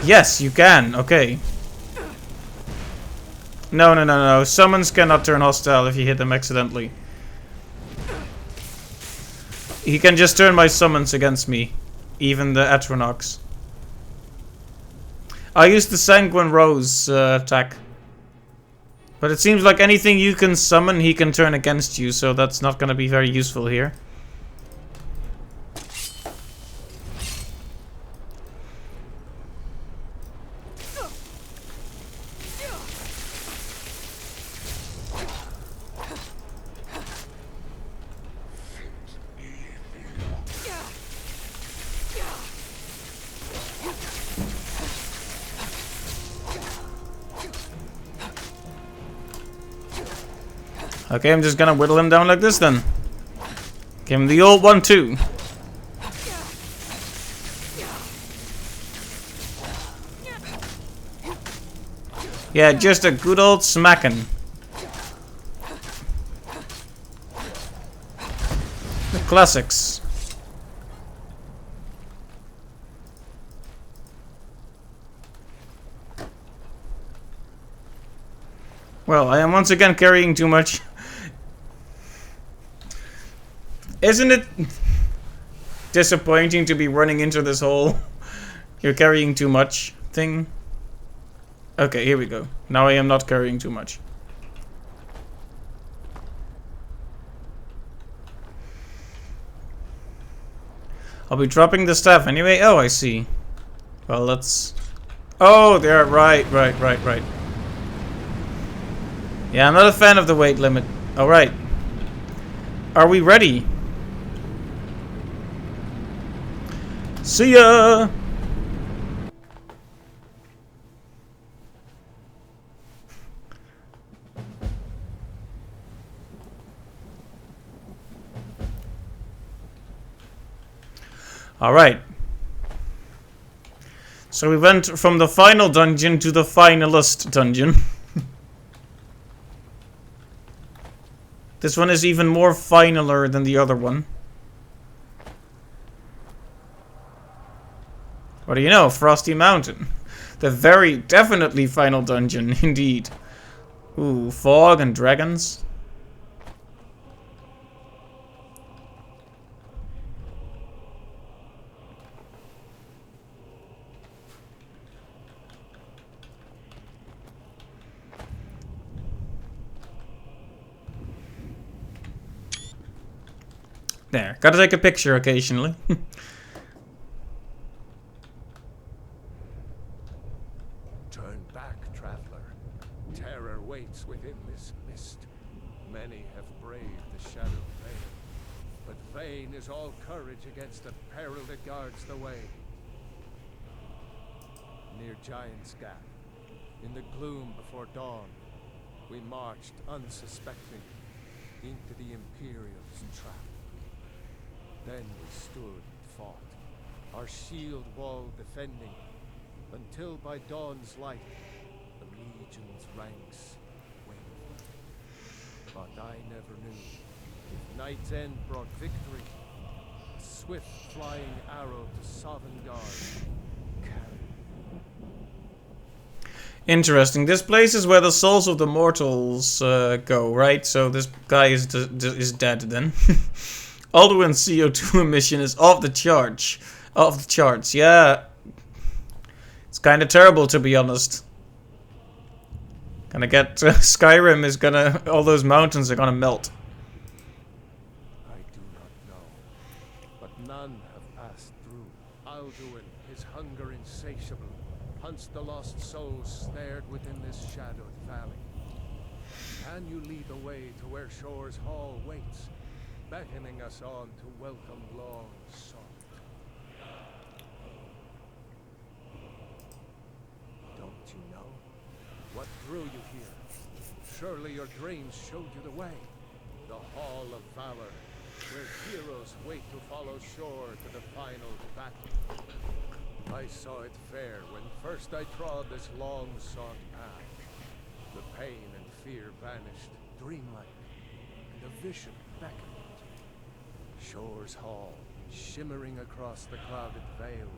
Yes, you can. Okay. No. Summons cannot turn hostile if you hit them accidentally. He can just turn my summons against me. Even the Atronachs. I used the Sanguine Rose attack. But it seems like anything you can summon, he can turn against you. So that's not going to be very useful here. Okay, I'm just gonna whittle him down like this then. Give him the old one too. Yeah, just a good old smacking. The classics. Well, I am once again carrying too much. Isn't it disappointing to be running into this whole "you're carrying too much" thing? Okay, here we go. Now I am not carrying too much. I'll be dropping the staff anyway. Oh, I see. Well, let's... Oh, there. Right. Yeah, I'm not a fan of the weight limit. Alright. Are we ready? See ya! Alright. So we went from the final dungeon to the finalist dungeon. This one is even more finaler than the other one. What do you know? Frosty Mountain. The very definitely final dungeon, indeed. Ooh, fog and dragons. There, gotta take a picture occasionally. Turn back, traveler. Terror waits within this mist. Many have braved the shadow veil, but vain is all courage against the peril that guards the way. Near Giant's Gap, in the gloom before dawn, we marched unsuspecting into the Imperial's trap. Then we stood and fought, our shield wall defending, until by dawn's light, the Legion's ranks waned. But I never knew, if Night's End brought victory, a swift flying arrow to Sovngarde carried. Interesting. This place is where the souls of the mortals go, right? So this guy is dead then. Alduin's CO2 emission is off the charts. Off the charts, yeah. It's kind of terrible, to be honest. Gonna get Skyrim is gonna... all those mountains are gonna melt. I do not know, but none have passed through. Alduin, his hunger insatiable, hunts the lost souls snared within this shadowed valley. Can you lead the way to where Shore's Hall waits, beckoning us on to welcome long sought? Don't you know what drew you here? Surely your dreams showed you the way. The Hall of Valor, where heroes wait to follow Shore to the final battle. I saw it fair when first I trod this long-sought path. The pain and fear vanished, dreamlike, and a vision beckoned. Shore's Hall, shimmering across the clouded vale,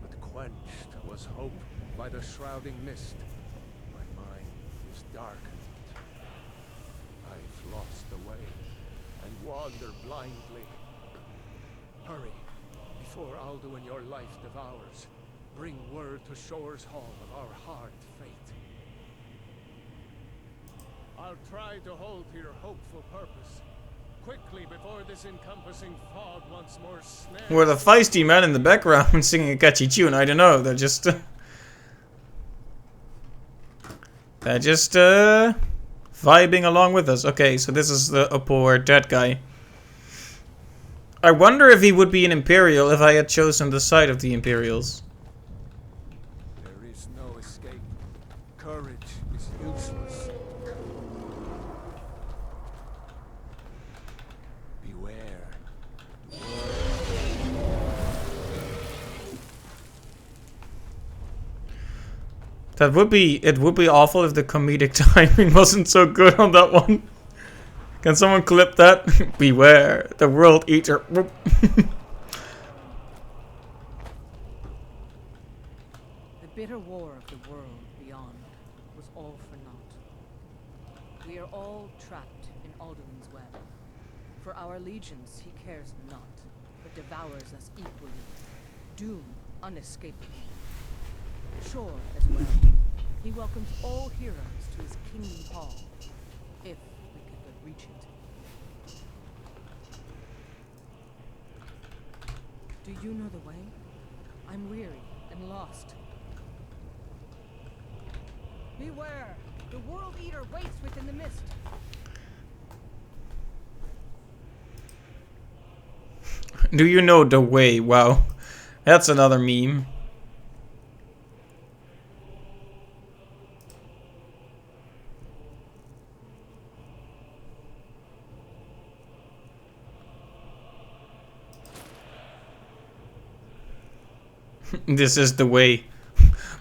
but quenched was hope by the shrouding mist. My mind is darkened. I've lost the way and wander blindly. Hurry, before Alduin your life devours. Bring word to Shore's Hall of our hard fate. I'll try to hold to your hopeful purpose. Quickly before this encompassing fog once more snares. We're the feisty man in the background singing a catchy tune. I don't know. They're just vibing along with us. Okay, so this is a poor dead guy. I wonder if he would be an Imperial if I had chosen the side of the Imperials. There is no escape. Courage is useless. It would be awful if the comedic timing wasn't so good on that one. Can someone clip that? Beware, the world eater. The bitter war of the world beyond was all for naught. We are all trapped in Alduin's web. For our allegiance he cares not, but devours us equally. Doom unescapable. Sure as well. He welcomes all heroes to his kingdom hall, if we could but reach it. Do you know the way? I'm weary and lost. Beware! The World Eater waits within the mist. Do you know the way? Wow. That's another meme. This is the way,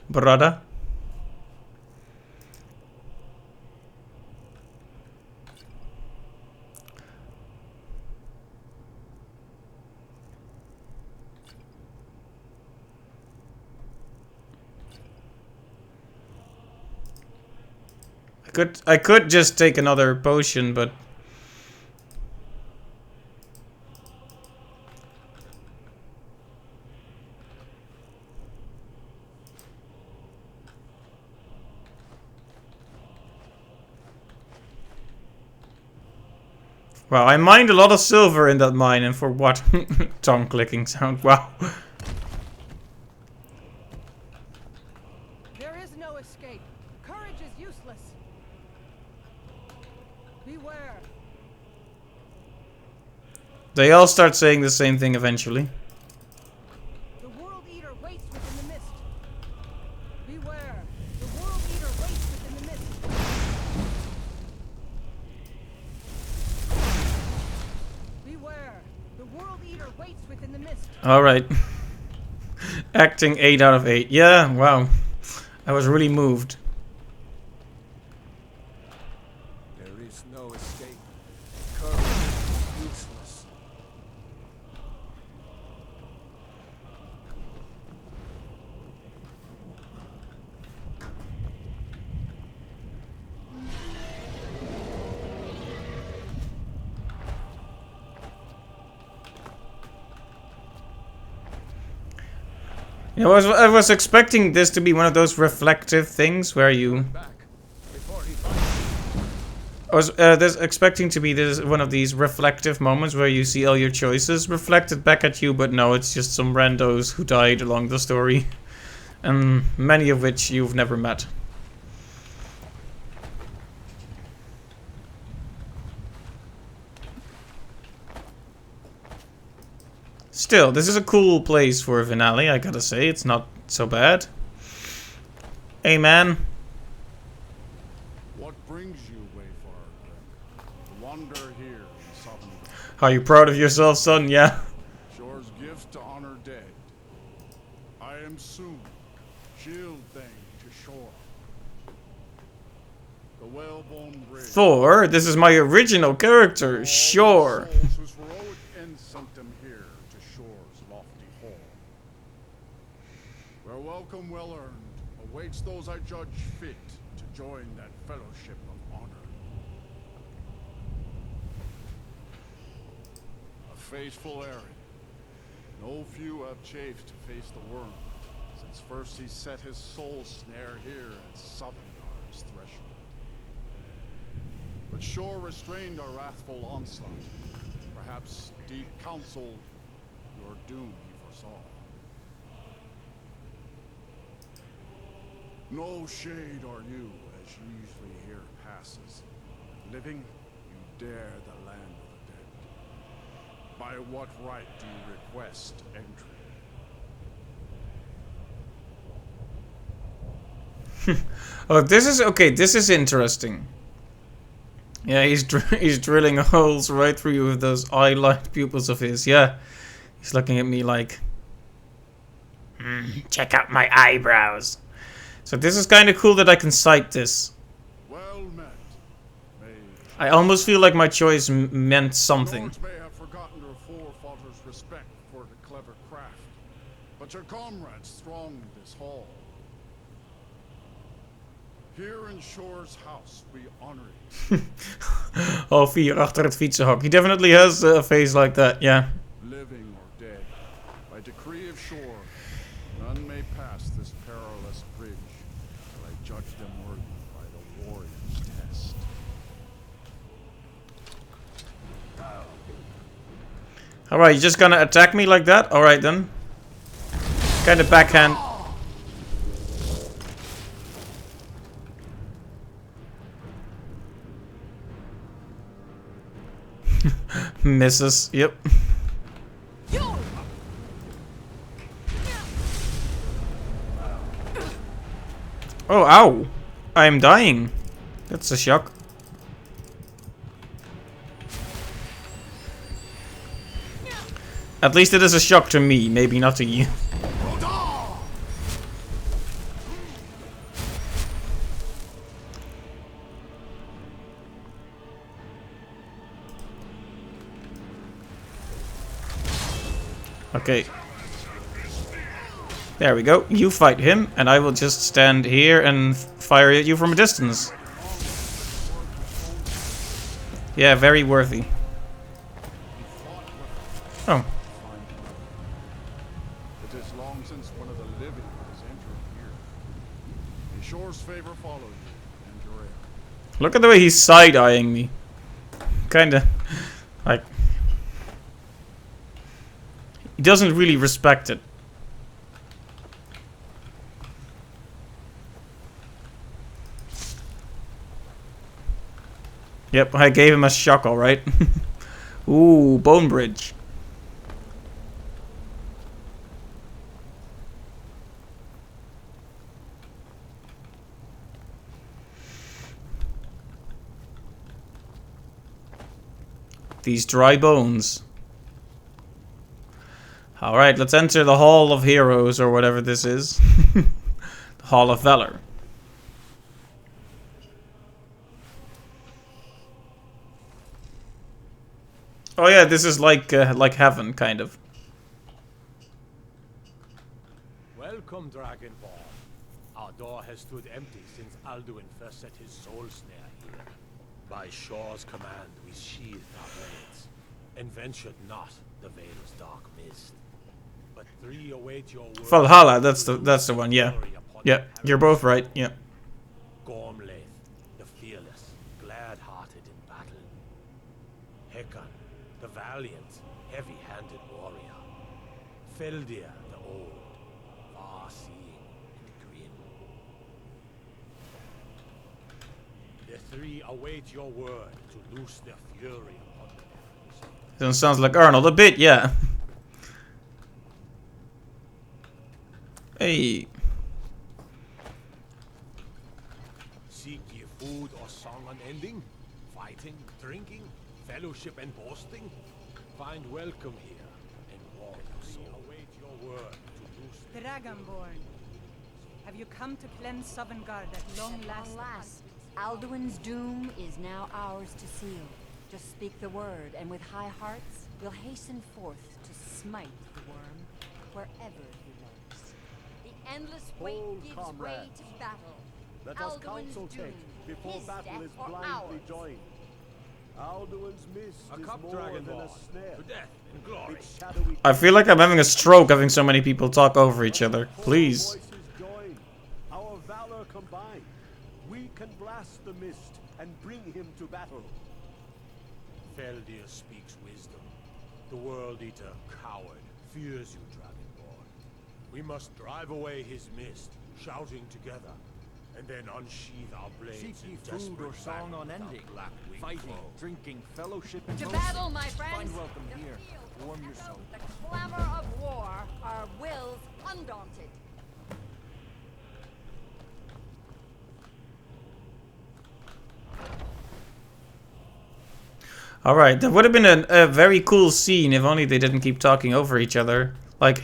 brother. I could just take another potion, but wow, I mined a lot of silver in that mine, and for what? Tongue clicking sound, wow. There is no escape. Courage is useless. Beware. They all start saying the same thing eventually. The World Eater waits within the mist. Beware. The World Eater waits within the mist. Beware. The World Eater waits within the mist. Alright. Acting 8 out of 8. Yeah, wow. I was really moved. There is no escape. Courage is useless. Yeah, I was expecting this to be one of those reflective things where you... Back before he finds you. I was expecting to be one of these reflective moments where you see all your choices reflected back at you, but no, it's just some randos who died along the story. And many of which you've never met. Still, this is a cool place for a finale, I gotta say. It's not so bad. Hey, man. What brings you, Wayfarer? To wander here in southern Are you proud of yourself, son? Yeah. Shore's gift to honor dead. I am soon shield thing to shore. The whalebone bridge. Thor, this is my original character, sure. Souls whose heroic end sent them here to shore's lofty hall. Where welcome well earned awaits those I judge fit to join that fellowship of honor. A faithful errand. No few have chafed to face the worm, since first he set his soul snare here at Southerngar's threshold. But shore restrained our wrathful onslaught. Perhaps deep counsel your doom he foresaw. No shade are you, as usually here passes. Living, you dare the land of the dead. By what right do you request entry? Oh, this is okay. This is interesting. Yeah, he's drilling holes right through you with those eye-like pupils of his. Yeah, he's looking at me like, check out my eyebrows. So this is kind of cool that I can cite this. Well met, mage. I almost feel like my choice meant something. Lords may have forgotten your forefathers' respect for the clever craft, but your comrades throng this hall. Here in Shore's house, we honor you. Oh, 4 achter het fietsenhok. He definitely has a face like that, yeah. Living or dead, by decree of Shore, none may pass this perilous bridge till I judge them worthy by the warrior's test. Alright, you're just gonna attack me like that? Alright then. Kind of backhand. Misses, yep. Oh, ow! I am dying. That's a shock. At least it is a shock to me, maybe not to you. Okay. There we go. You fight him, and I will just stand here and fire at you from a distance. Yeah, very worthy. Oh. It is long since one of the living has entered here. May Shore's favor follow you, and your heir. Look at the way he's side-eyeing me. Kinda. Like... He doesn't really respect it. Yep, I gave him a shock, alright. Ooh, bone bridge. These dry bones. Alright, let's enter the Hall of Heroes, or whatever this is. The Hall of Valor. Oh yeah, this is like heaven, kind of. Welcome, Dragonborn. Our door has stood empty since Alduin first set his soul snare here. By Shore's command, we sheathed our blades, and ventured not the Vale's dark mist. But 3 await your word. Valhalla, that's the one, yeah. Yeah, you're both right, yeah. Gormlaith, the fearless, glad-hearted in battle. Hecon, the valiant, heavy-handed warrior. Feldir, the old, far-seeing and grim. The 3 await your word to loose their fury upon the heavens. Sounds like Arnold a bit, yeah. Hey. Seek ye food or song unending? Fighting, drinking, fellowship and boasting? Find welcome here, and warm your soul. Await your word to loose Dragonborn, have you come to cleanse Sovngarde at long last? Alas, Alduin's doom is now ours to seal. Just speak the word, and with high hearts, we'll hasten forth to smite the worm wherever he roams. The endless wait Hold, gives comrades. way to battle. Let us Alduin's counsel doom, take before his battle death is or blindly ours. joined. Alduin's mist a is cup more than dragonborn a snare. to death and glory. Its shadowy I feel like I'm having a stroke having so many people talk over each other. Please. voices join, our valor combined. We can blast the mist and bring him to battle. Feldir speaks wisdom. The World Eater, coward, fears you, Dragonborn. We must drive away his mist, shouting together, and then unsheathe our blades. Seek ye in food desperate or song battle with our unending, black-winged fighting, foe. drinking, fellowship, and To boasting. battle, my friends! Find welcome The here. field Warm your echoes soul. the clamor of war, our wills undaunted. Alright, that would have been a very cool scene if only they didn't keep talking over each other. Like,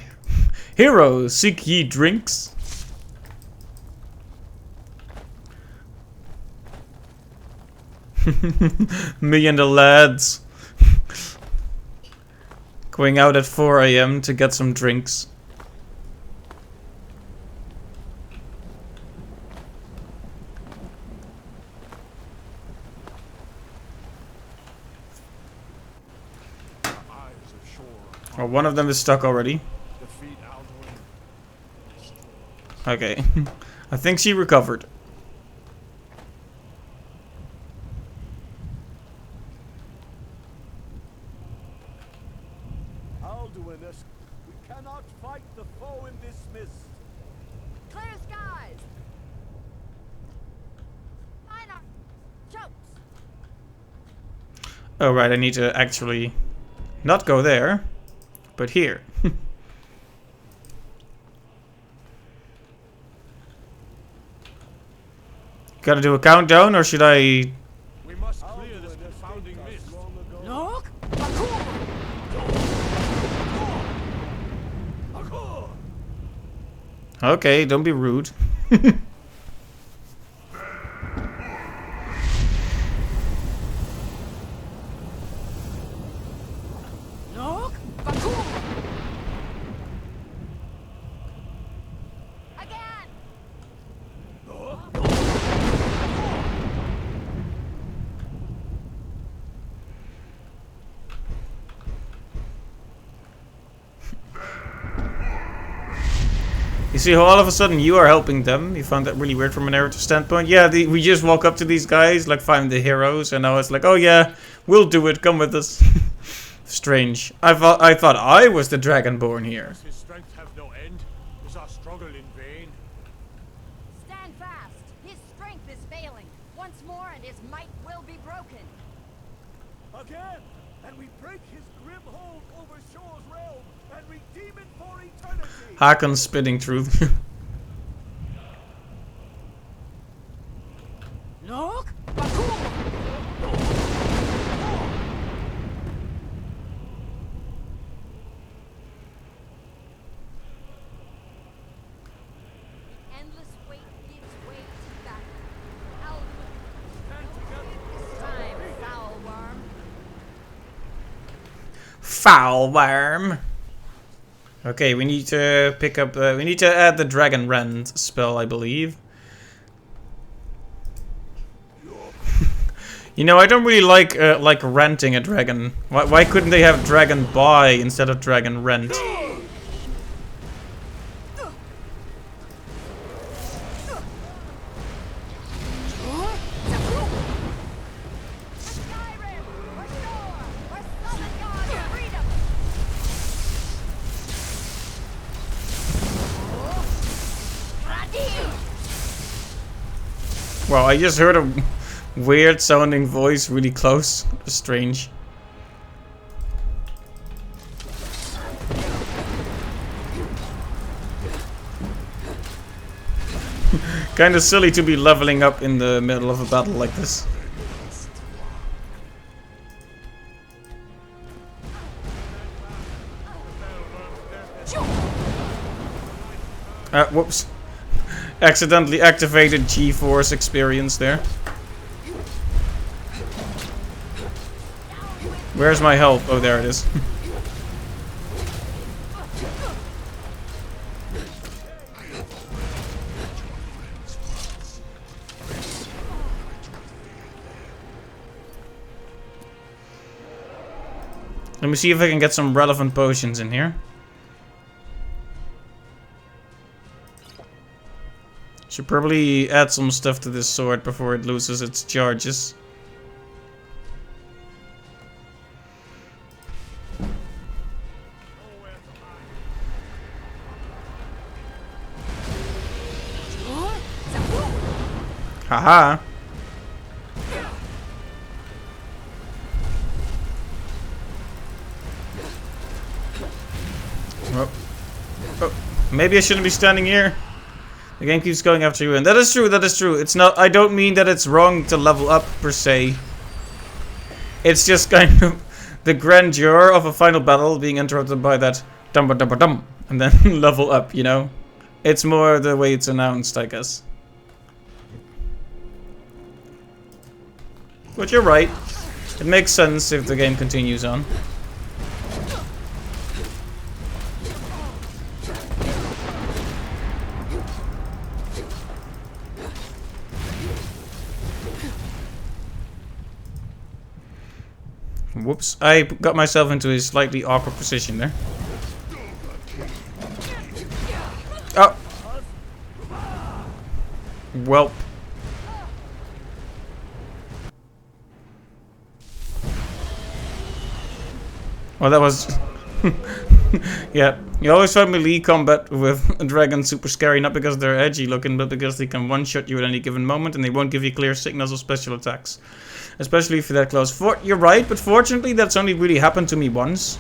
heroes, seek ye drinks? Me and the lads. Going out at 4 AM to get some drinks. Oh, one of them is stuck already. Okay. I think she recovered. Alduin, we cannot fight the foe in this mist. Clear skies. Minor. Chokes. Oh right, I need to actually not go there, but here. Gotta do a countdown, or should I? We must clear this confounding mist. Look! Okay, don't be rude. Look! Again. You see how all of a sudden you are helping them? You found that really weird from a narrative standpoint? Yeah, we just walk up to these guys, like find the heroes, and now it's like, oh yeah, we'll do it, come with us. Strange. I thought I was the Dragonborn here. Does his strength have no end? Is our struggle in vain? Stand fast. His strength is failing. Once more and his might will be broken. Again, and we break his grim hold over Shor's realm and redeem it for eternity. Hakon's spitting truth. Look! Endless weight gives way to battle. Alduin. This time, foul worm. Foul worm. Okay, we need to pick up. We need to add the Dragon Rend spell, I believe. You know, I don't really like renting a dragon. Why couldn't they have Dragon Buy instead of Dragon Rent? Skyrim. Restore. Or summon God's freedom. Wow, I just heard a weird sounding voice really close. Strange. Kinda silly to be leveling up in the middle of a battle like this. Whoops. Accidentally activated G-Force experience there. Where's my help? Oh, there it is. Let me see if I can get some relevant potions in here. Should probably add some stuff to this sword before it loses its charges. Haha. Oh. Oh. Maybe I shouldn't be standing here. The game keeps going after you, and that is true, that is true. It's not, I don't mean that it's wrong to level up, per se. It's just kind of the grandeur of a final battle being interrupted by that dum-ba-dum-ba-dum, and then level up, you know? It's more the way it's announced, I guess. But you're right. It makes sense if the game continues on. Whoops, I got myself into a slightly awkward position there. Oh! Welp. Well, that was... yeah, you always find melee combat with dragons super scary, not because they're edgy looking, but because they can one-shot you at any given moment and they won't give you clear signals of special attacks. Especially if you're that close. You're right, but fortunately that's only really happened to me once.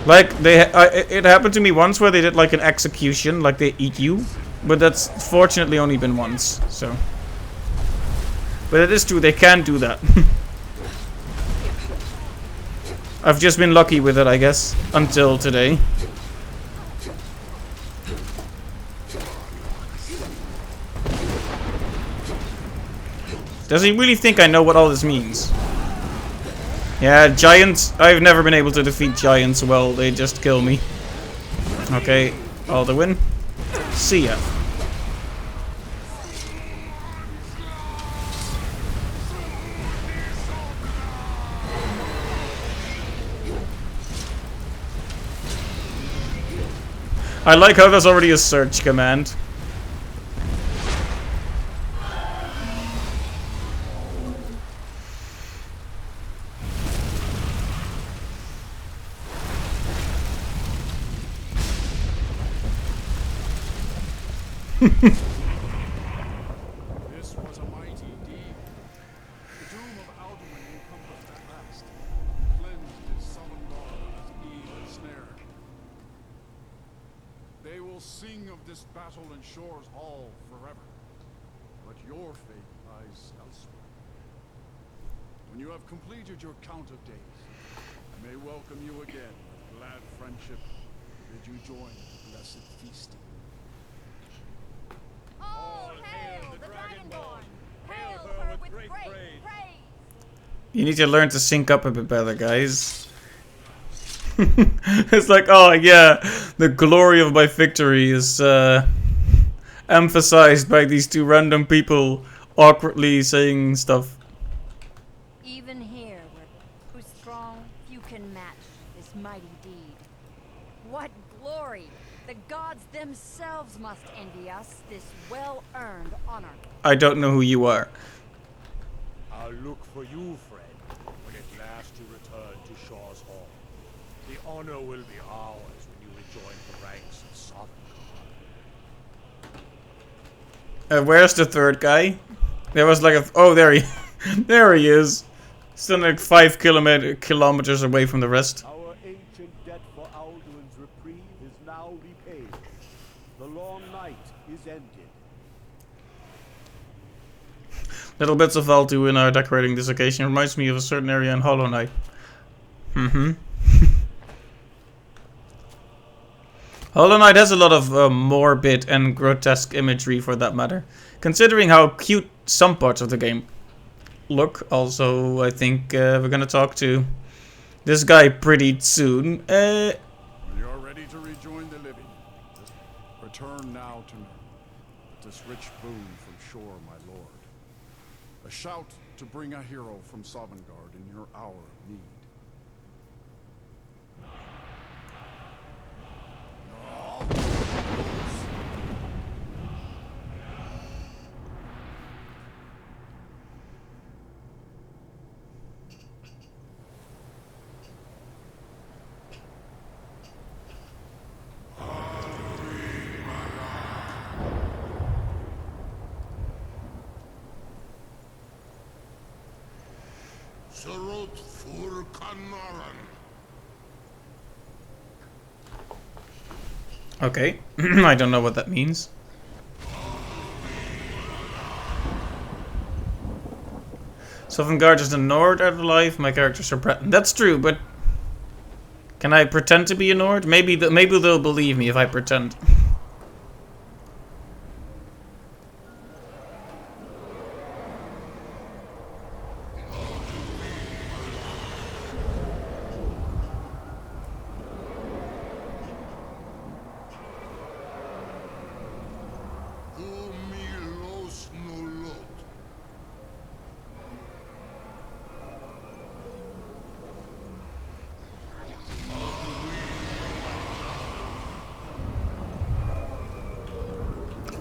Like, it happened to me once where they did like an execution, like they eat you. But that's fortunately only been once, so. But it is true, they can do that. I've just been lucky with it, I guess, until today. Does he really think I know what all this means? Yeah, giants. I've never been able to defeat giants well. They just kill me. Okay, all the win. See ya. I like how there's already a search command. This was a mighty deed. The doom of Alduin encompassed at last. Cleansed his sullen law as evil snare. They will sing of this battle in Shore's Hall forever. But your fate lies elsewhere. When you have completed your count of days, I may welcome you again with glad friendship. Bid you join the blessed feasting. All hail the Dragonborn! Hail her with great praise! You need to learn to sync up a bit better, guys. It's like, oh yeah, the glory of my victory is emphasized by these two random people awkwardly saying stuff. Even here, where who's strong, few can match this mighty deed. What glory! The gods themselves must envy us this well-earned honor. I don't know who you are. I'll look for you, friend, when at last you return to Shaw's Hall. The honor will be ours when you rejoin the ranks of Sovngarde. Where's the third guy? There was like a... Oh, there he... there he is. Still like 5 kilometers away from the rest. Our ancient debt for Alduin's reprieve is now repaid. The long night is ended. Little bits of Alduin are decorating this occasion. Reminds me of a certain area in Hollow Knight. Hollow Knight has a lot of morbid and grotesque imagery for that matter. Considering how cute some parts of the game look. Also, I think we're gonna talk to this guy pretty soon. When you're ready to rejoin the living, just return now to me. This rich boon from Shore, my lord. A shout to bring a hero from Sovngarde in your hour of need. Sarot fur Kanaran. Okay, I don't know what that means. Sovngarde is the Nord afterlife. My characters are Breton. That's true, but can I pretend to be a Nord? Maybe they'll believe me if I pretend.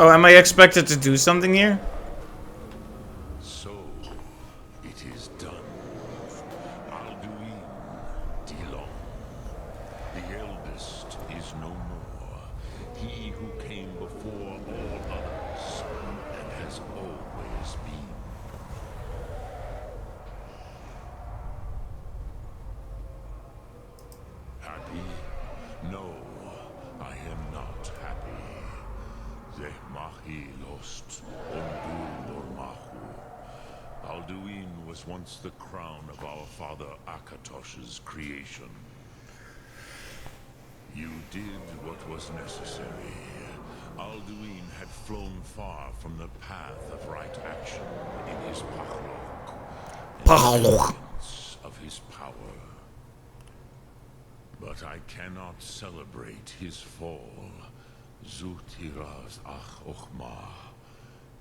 Oh, am I expected to do something here? So, it is done. Alduin Dilon, the eldest, is no more. He who came before all others, and has always been. Happy? No, I am not happy. Zeh mahi lost, Ondul or Mahu. Alduin was once the crown of our father Akatosh's creation. You did what was necessary. Alduin had flown far from the path of right action in his Pachlok, and the arrogance of his power. But I cannot celebrate his fall. Zutiraz ach ochmah.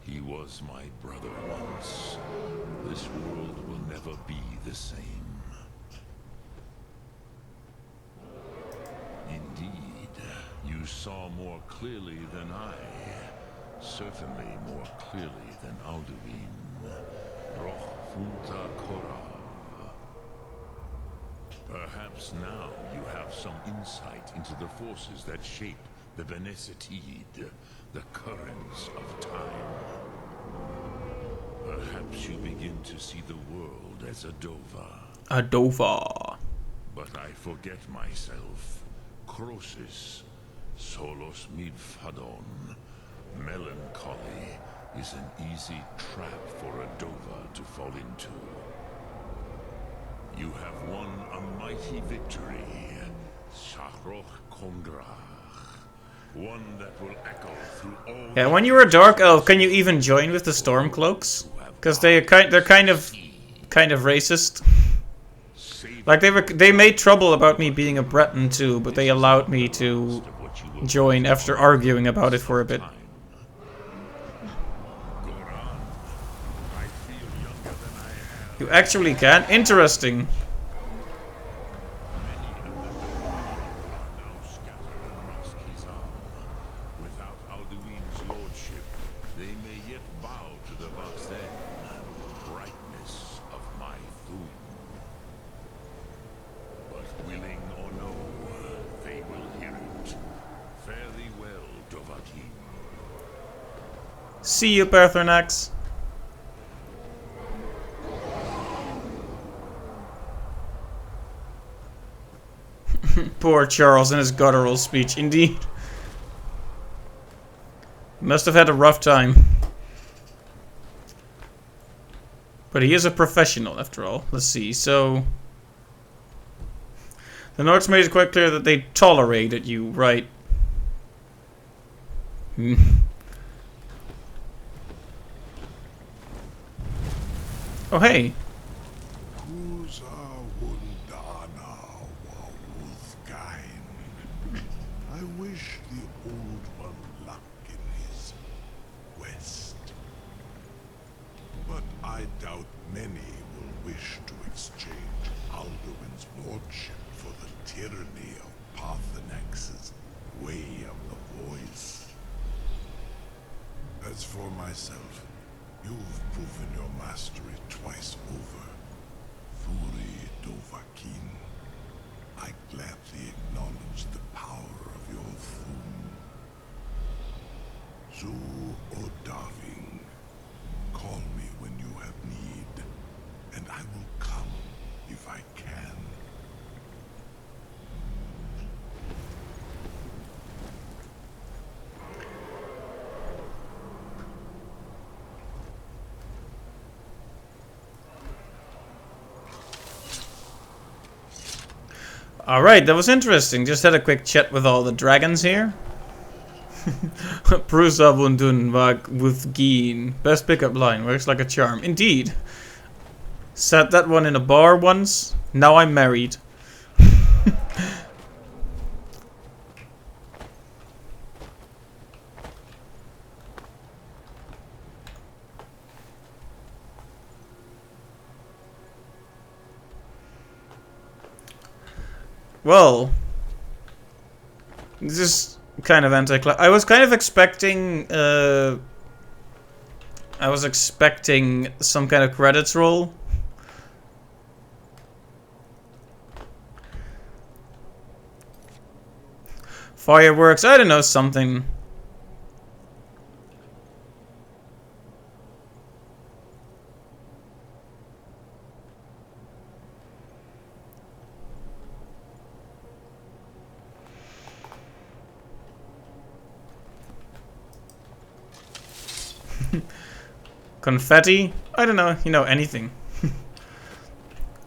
He was my brother once. This world will never be the same. Indeed, you saw more clearly than I. Certainly more clearly than Alduin. Roch funta korav. Perhaps now you have some insight into the forces that shape the Benesitid, the currents of time. Perhaps you begin to see the world as a Dova. A Dova. But I forget myself. Crosis, solos midfadon. Melancholy is an easy trap for a Dova to fall into. You have won a mighty victory, Shahroch Kongrach. One that will echo through all. Yeah, when you're a dark elf, can you even join with the Stormcloaks? Because they're kind of racist. Like they made trouble about me being a Breton too, but they allowed me to join after arguing about it for a bit. You actually can? Interesting. Without Alduin's lordship, they may yet bow to the Vaxen, brightness of my Thum. But willing or no, they will hear it. Fare thee well, Dovahkiin. See you, Paarthurnax. Poor Charles and his guttural speech, indeed. Must have had a rough time. But he is a professional, after all. Let's see, so... The Nords made it quite clear that they tolerated you, right? Oh, hey. I wish the Old One luck in his quest. But I doubt many will wish to exchange Alduin's lordship for the tyranny of Paarthurnax's way of the voice. As for myself, you've proven your mastery twice over. Thuri Dovahkiin, I gladly acknowledge the power of your Thum. Zu Odaving, call me when you have need, and I will come if I can. Alright, that was interesting. Just had a quick chat with all the dragons here. Prusa Wundun Wag with Geen. Best pickup line. Works like a charm. Indeed. Said that one in a bar once. Now I'm married. Well, this kind of I was kind of expecting some kind of credits roll. Fireworks, I don't know, something. Confetti? I don't know, anything.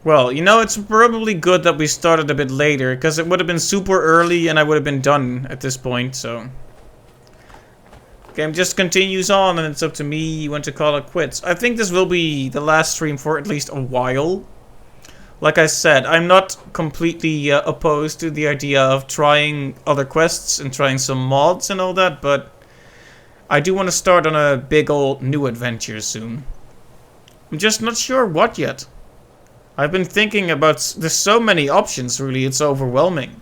Well, it's probably good that we started a bit later, because it would have been super early and I would have been done at this point, so. Game just continues on and it's up to me when to call it quits. I think this will be the last stream for at least a while. Like I said, I'm not completely opposed to the idea of trying other quests and trying some mods and all that, but I do want to start on a big old new adventure soon. I'm just not sure what yet. I've been thinking about... There's so many options, really. It's overwhelming.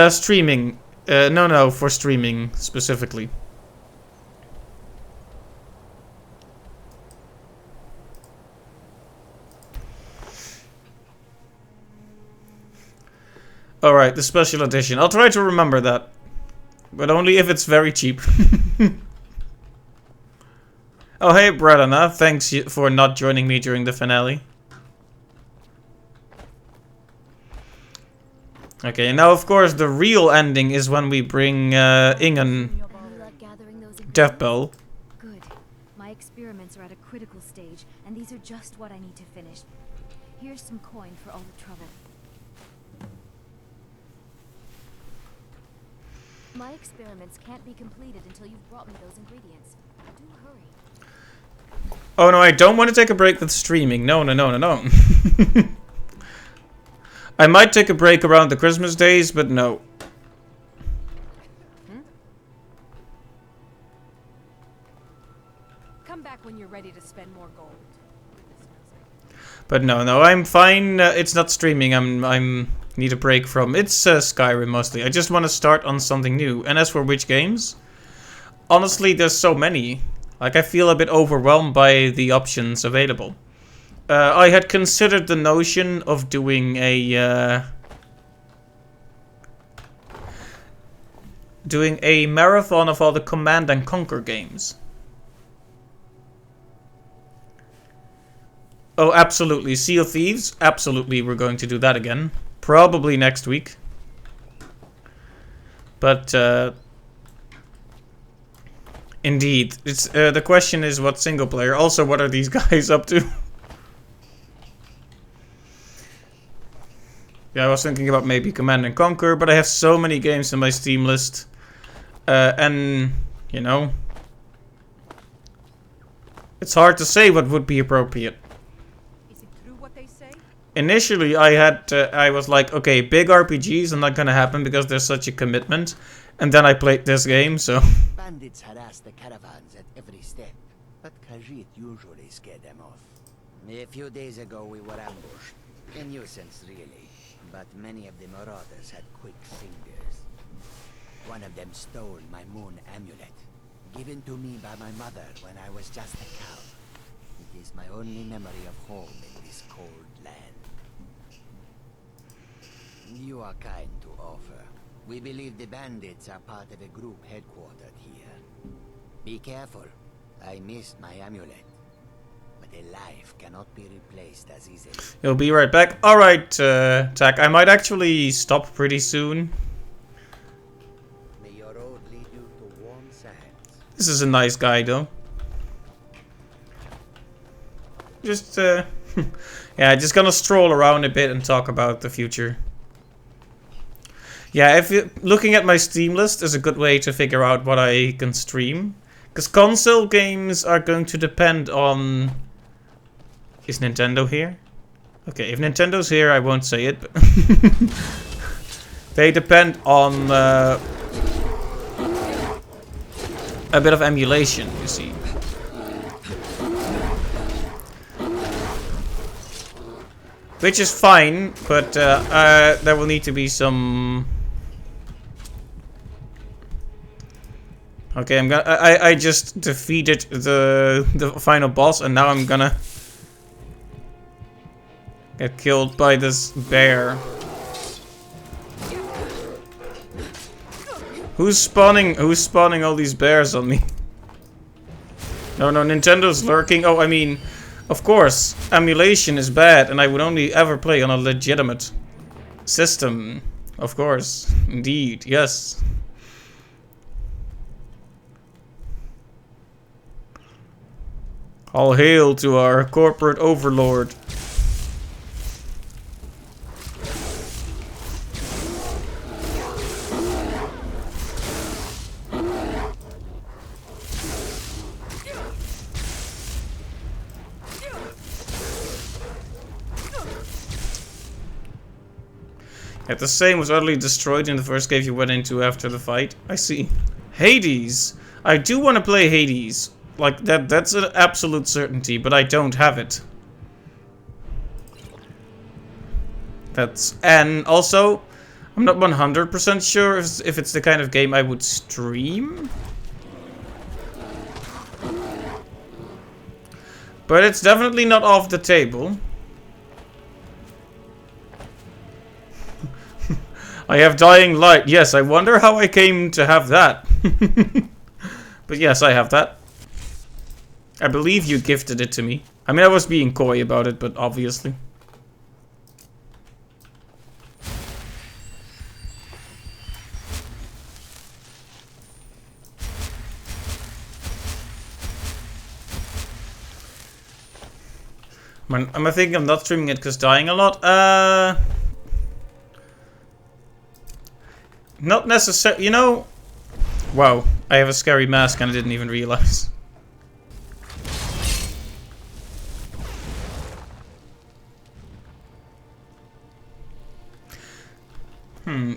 Streaming. No, for streaming, specifically. Alright, the special edition. I'll try to remember that. But only if it's very cheap. Oh, hey, Bradana. Thanks for not joining me during the finale. Okay, now, of course, the real ending is when we bring Ingen Deathbell. Good. My experiments are at a critical stage, and these are just what I need to finish. Here's some coin for all the trouble. My experiments can't be completed until you've brought me those ingredients. Do hurry. Oh no, I don't want to take a break with streaming. No. I might take a break around the Christmas days, but no. Come back when you're ready to spend more gold. But no, I'm fine. It's not streaming. I'm need a break from. It's Skyrim mostly. I just want to start on something new. And as for which games, honestly, there's so many. Like, I feel a bit overwhelmed by the options available. I had considered the notion of doing a marathon of all the Command and Conquer games. Oh, absolutely. Sea of Thieves? Absolutely, we're going to do that again. Probably next week. But, indeed. It's the question is what single player. Also, what are these guys up to? Yeah, I was thinking about maybe Command and Conquer, but I have so many games in my Steam list. And, it's hard to say what would be appropriate. Is it true what they say? Initially, I was like, okay, big RPGs are not gonna happen because there's such a commitment. And then I played this game, so... Bandits harass the caravans at every step, but Khajiit usually scared them off. A few days ago we were ambushed. A nuisance, really. But many of the marauders had quick fingers. One of them stole my moon amulet, given to me by my mother when I was just a cow. It is my only memory of home in this cold land. You are kind to offer. We believe the bandits are part of a group headquartered here. Be careful. I missed my amulet. But a life cannot be replaced as easily. You'll be right back. Alright, Tak. I might actually stop pretty soon. May your road lead you to warm sands. This is a nice guy, though. Just, yeah, just gonna stroll around a bit and talk about the future. Yeah, looking at my Steam list is a good way to figure out what I can stream. Because console games are going to depend on... Is Nintendo here? Okay, if Nintendo's here, I won't say it. But they depend on a bit of emulation, you see. Which is fine, but there will need to be some... Okay, I just defeated the final boss, and now I'm gonna get killed by this bear. Who's spawning all these bears on me? No, Nintendo's lurking. Oh, I mean, of course, emulation is bad, and I would only ever play on a legitimate system. Of course, indeed, yes. All hail to our corporate overlord. Yet the same was utterly destroyed in the first cave you went into after the fight. I see. Hades! I do want to play Hades. Like, that's an absolute certainty, but I don't have it. And also, I'm not 100% sure if it's the kind of game I would stream. But it's definitely not off the table. I have dying light. Yes, I wonder how I came to have that. But yes, I have that. I believe you gifted it to me. I mean, I was being coy about it, but obviously. I think I'm not streaming it because dying a lot. Not necessarily, you know. Wow, I have a scary mask and I didn't even realize.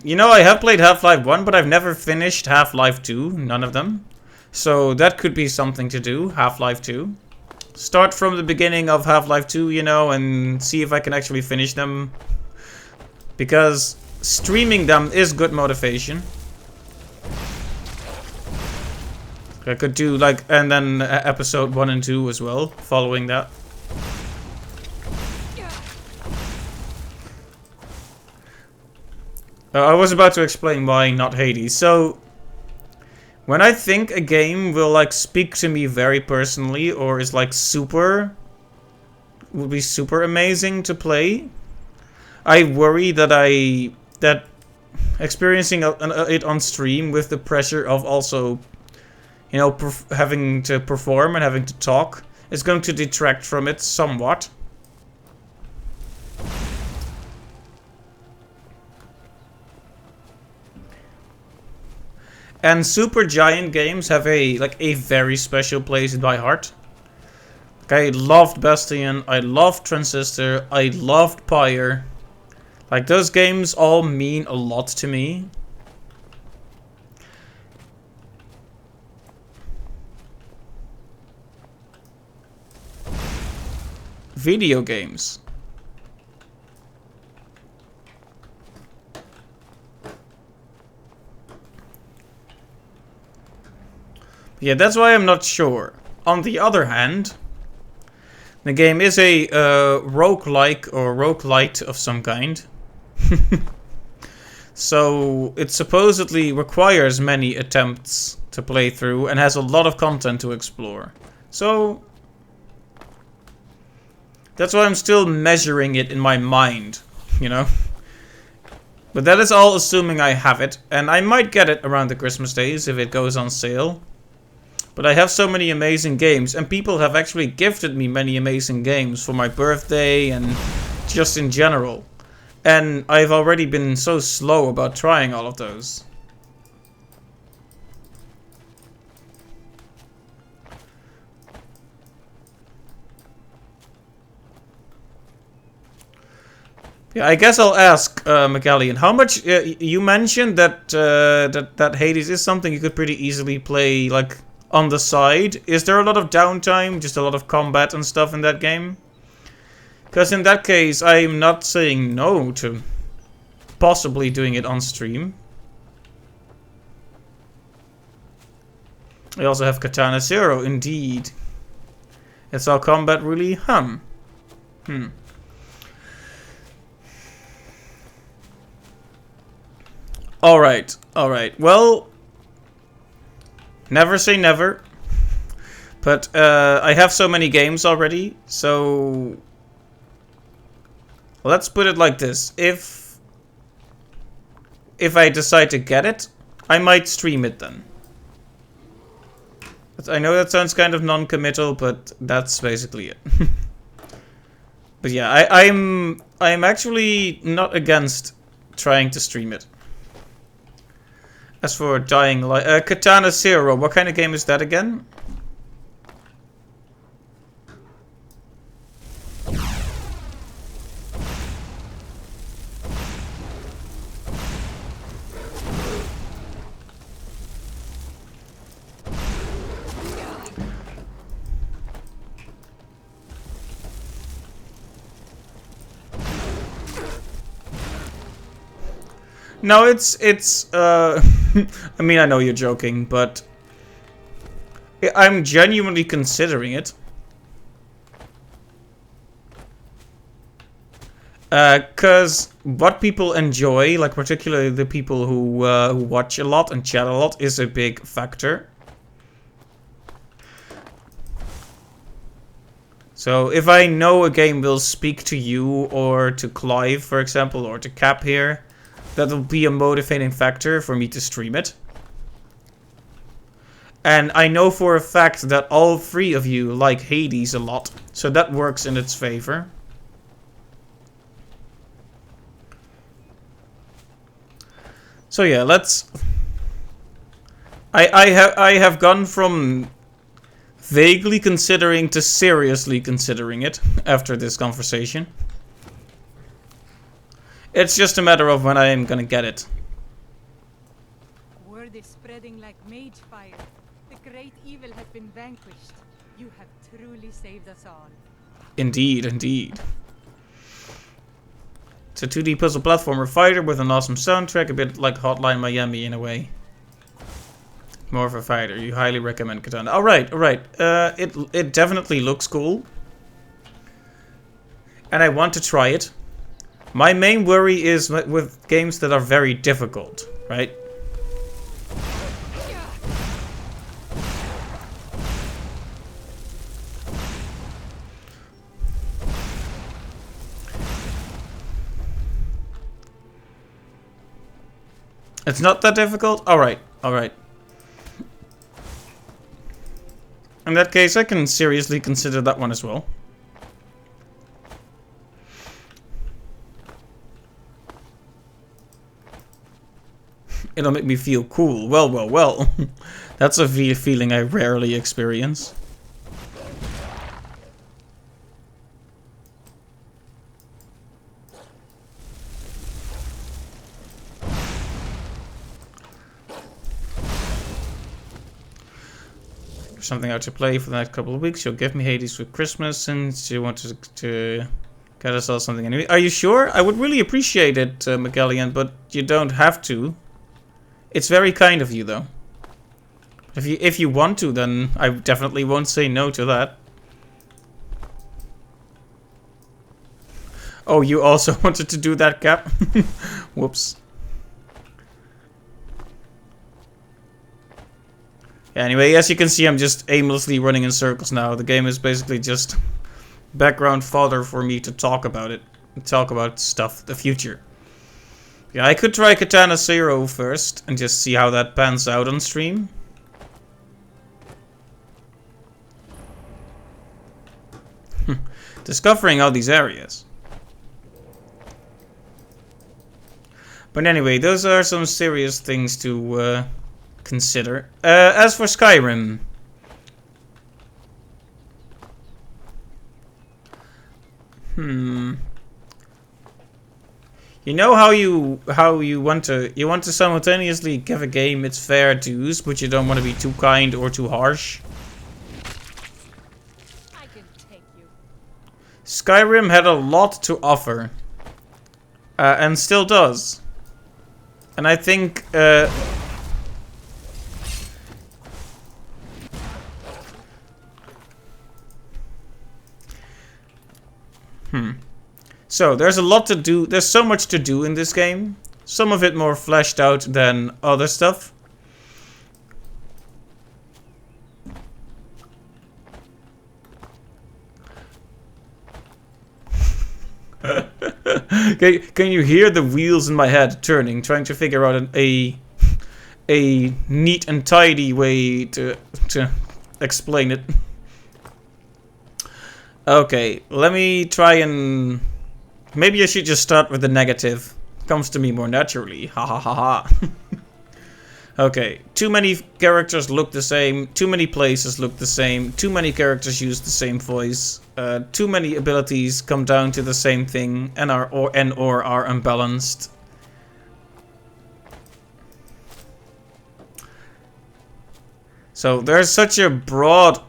You know, I have played Half-Life 1, but I've never finished Half-Life 2, none of them. So that could be something to do, Half-Life 2. Start from the beginning of Half-Life 2, you know, and see if I can actually finish them. Because streaming them is good motivation. I could do like, and then episode 1 and 2 as well, following that. I was about to explain why not Hades. So, when I think a game will like speak to me very personally, or is like would be super amazing to play, I worry that experiencing it on stream with the pressure of also, you know, having to perform and having to talk is going to detract from it somewhat. And super giant games have a very special place in my heart. Like, I loved Bastion, I loved Transistor, I loved Pyre. Like, those games all mean a lot to me. Video games. Yeah, that's why I'm not sure. On the other hand, the game is a roguelike or roguelite of some kind. So it supposedly requires many attempts to play through and has a lot of content to explore. So that's why I'm still measuring it in my mind, you know? But that is all assuming I have it, and I might get it around the Christmas days if it goes on sale. But I have so many amazing games, and people have actually gifted me many amazing games for my birthday and just in general. And I've already been so slow about trying all of those. Yeah, I guess I'll ask McAllion, how much you mentioned that that Hades is something you could pretty easily play like on the side. Is there a lot of downtime, just a lot of combat and stuff in that game? Because in that case, I'm not saying no to possibly doing it on stream. I also have Katana Zero, indeed. It's all combat really? Alright. Well, never say never. But I have so many games already, so let's put it like this. If I decide to get it, I might stream it then. I know that sounds kind of non-committal, but that's basically it. But yeah, I'm actually not against trying to stream it. As for Dying Light, Katana Zero, what kind of game is that again? No, it's I mean, I know you're joking, but I'm genuinely considering it. Cause what people enjoy, like particularly the people who watch a lot and chat a lot, is a big factor. So if I know a game will speak to you or to Clive, for example, or to Cap here, that'll be a motivating factor for me to stream it. And I know for a fact that all three of you like Hades a lot, so that works in its favor. So yeah, let's... I have gone from vaguely considering to seriously considering it after this conversation. It's just a matter of when I am gonna get it. Word is spreading like mage fire. The great evil has been vanquished. You have truly saved us all. Indeed, indeed. It's a 2D puzzle platformer fighter with an awesome soundtrack, a bit like Hotline Miami in a way. More of a fighter. You highly recommend Katana. Alright. It definitely looks cool. And I want to try it. My main worry is with games that are very difficult, right? It's not that difficult? Alright. In that case, I can seriously consider that one as well. It'll make me feel cool. Well. That's a feeling I rarely experience. Something out to play for the next couple of weeks. You'll give me Hades for Christmas since you wanted to get us all something anyway. Are you sure? I would really appreciate it, McGallion, but you don't have to. It's very kind of you, though. If you want to, then I definitely won't say no to that. Oh, you also wanted to do that, Cap? Whoops. Anyway, as you can see, I'm just aimlessly running in circles now. The game is basically just background fodder for me to talk about it. Talk about stuff, the future. Yeah, I could try Katana Zero first and just see how that pans out on stream. Discovering all these areas. But anyway, those are some serious things to consider. As for Skyrim, you know how you want to simultaneously give a game its fair dues, but you don't want to be too kind or too harsh. I can take you. Skyrim had a lot to offer. And still does. And I think... So, there's a lot to do. There's so much to do in this game. Some of it more fleshed out than other stuff. Can you hear the wheels in my head turning, trying to figure out a neat and tidy way to explain it? Okay, let me try and... Maybe I should just start with the negative. Comes to me more naturally. Ha ha ha ha. Okay, too many characters look the same. Too many places look the same. Too many characters use the same voice. Too many abilities come down to the same thing and are unbalanced. So there's such a broad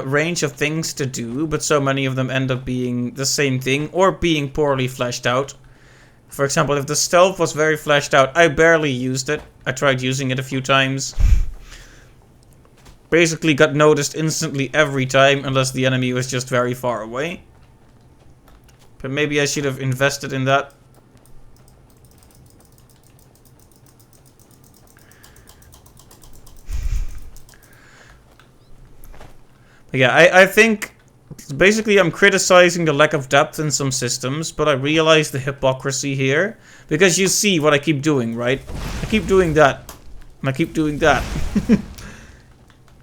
range of things to do, but so many of them end up being the same thing or being poorly fleshed out. For example, if the stealth was very fleshed out, I barely used it. I tried using it a few times. Basically got noticed instantly every time, unless the enemy was just very far away. But maybe I should have invested in that. Yeah, I think basically I'm criticizing the lack of depth in some systems, but I realize the hypocrisy here. Because you see what I keep doing, right? I keep doing that. And I keep doing that.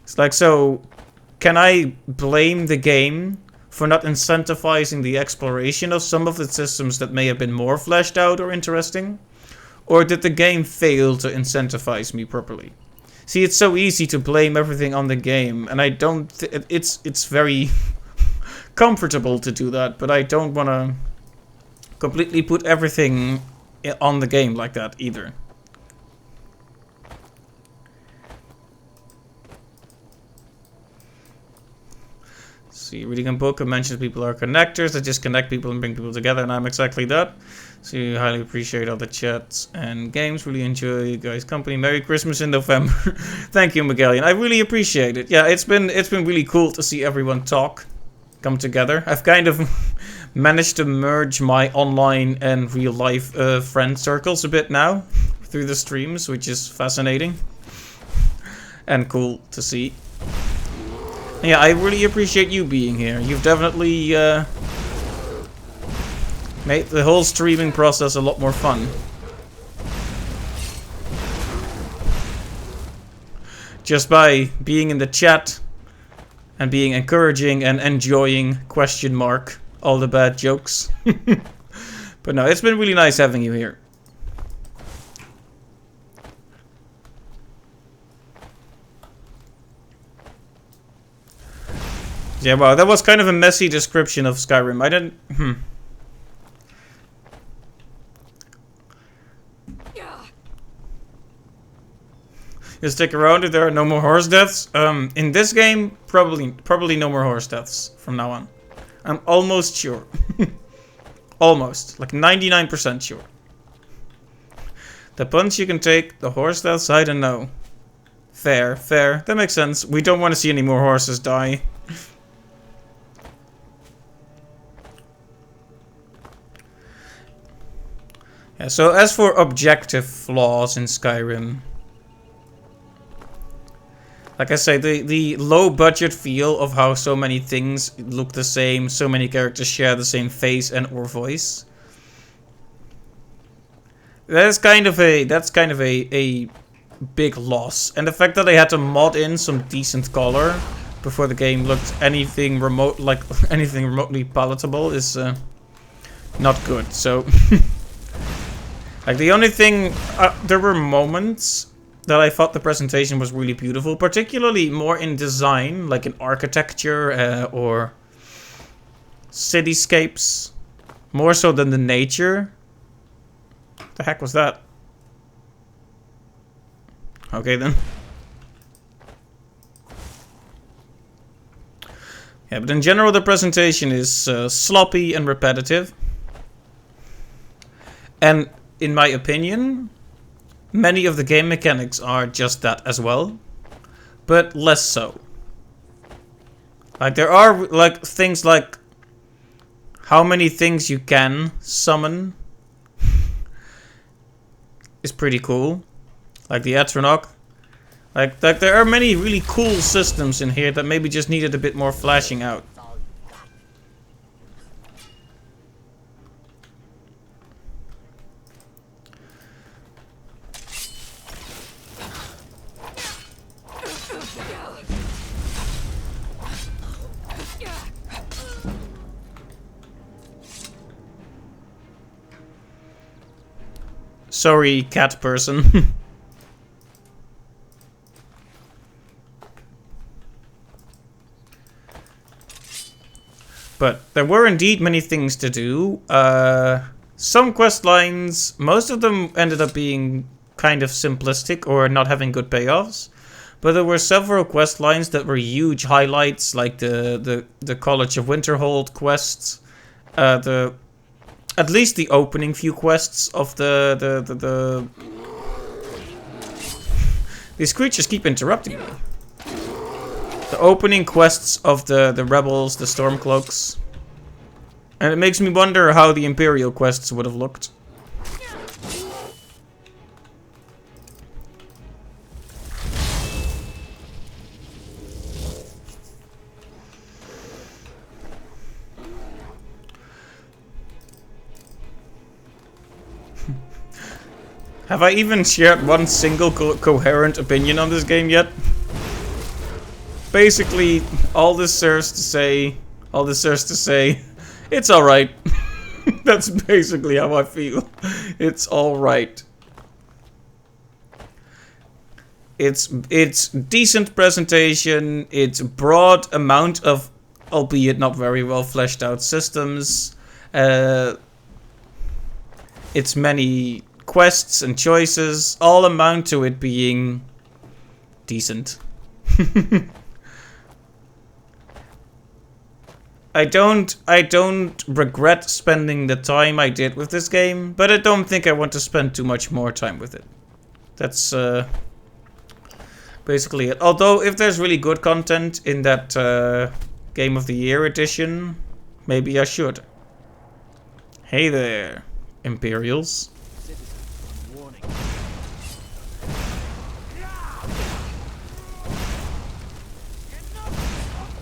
It's like, so can I blame the game for not incentivizing the exploration of some of the systems that may have been more fleshed out or interesting? Or did the game fail to incentivize me properly? See, it's so easy to blame everything on the game, and I don't... It's very comfortable to do that, but I don't want to completely put everything on the game like that either. See, reading a book mentions people are connectors that just connect people and bring people together, and I'm exactly that. So you highly appreciate all the chats and games. Really enjoy you guys' company. Merry Christmas in November. Thank you, Magellan. I really appreciate it. Yeah, it's been really cool to see everyone come together. I've kind of managed to merge my online and real life friend circles a bit now through the streams, which is fascinating and cool to see. Yeah, I really appreciate you being here. You've definitely made the whole streaming process a lot more fun. Just by being in the chat and being encouraging and enjoying !, all the bad jokes. But no, it's been really nice having you here. Yeah, wow, that was kind of a messy description of Skyrim. I didn't... You stick around if there are no more horse deaths? In this game, probably no more horse deaths from now on. I'm almost sure. Almost. Like 99% sure. The punch you can take, the horse deaths, I don't know. Fair, fair. That makes sense. We don't want to see any more horses die. Yeah, so as for objective flaws in Skyrim, like I say, the low budget feel of how so many things look the same, so many characters share the same face and or voice. That's kind of a big loss. And the fact that they had to mod in some decent color before the game looked anything remotely palatable is not good. So like the only thing, there were moments that I thought the presentation was really beautiful, particularly more in design, like in architecture or cityscapes, more so than the nature. What the heck was that? Okay then. Yeah, but in general the presentation is sloppy and repetitive. And in my opinion, many of the game mechanics are just that as well, but less so. Like there are like things like how many things you can summon is pretty cool. Like the Atronach. Like there are many really cool systems in here that maybe just needed a bit more flashing out. Sorry, cat person. But there were indeed many things to do. Some quest lines, most of them ended up being kind of simplistic or not having good payoffs. But there were several quest lines that were huge highlights, like the College of Winterhold quests, at least the opening few quests of the These creatures keep interrupting me. The opening quests of the rebels, the Stormcloaks. And it makes me wonder how the Imperial quests would have looked. Have I even shared one single coherent opinion on this game yet? Basically, all this serves to say, it's alright. That's basically how I feel. It's alright. It's decent presentation, it's broad amount of, albeit not very well fleshed out systems. It's many quests and choices all amount to it being decent. I don't regret spending the time I did with this game, but I don't think I want to spend too much more time with it. That's basically it. Although if there's really good content in that Game of the Year edition, maybe I should. Hey there, Imperials.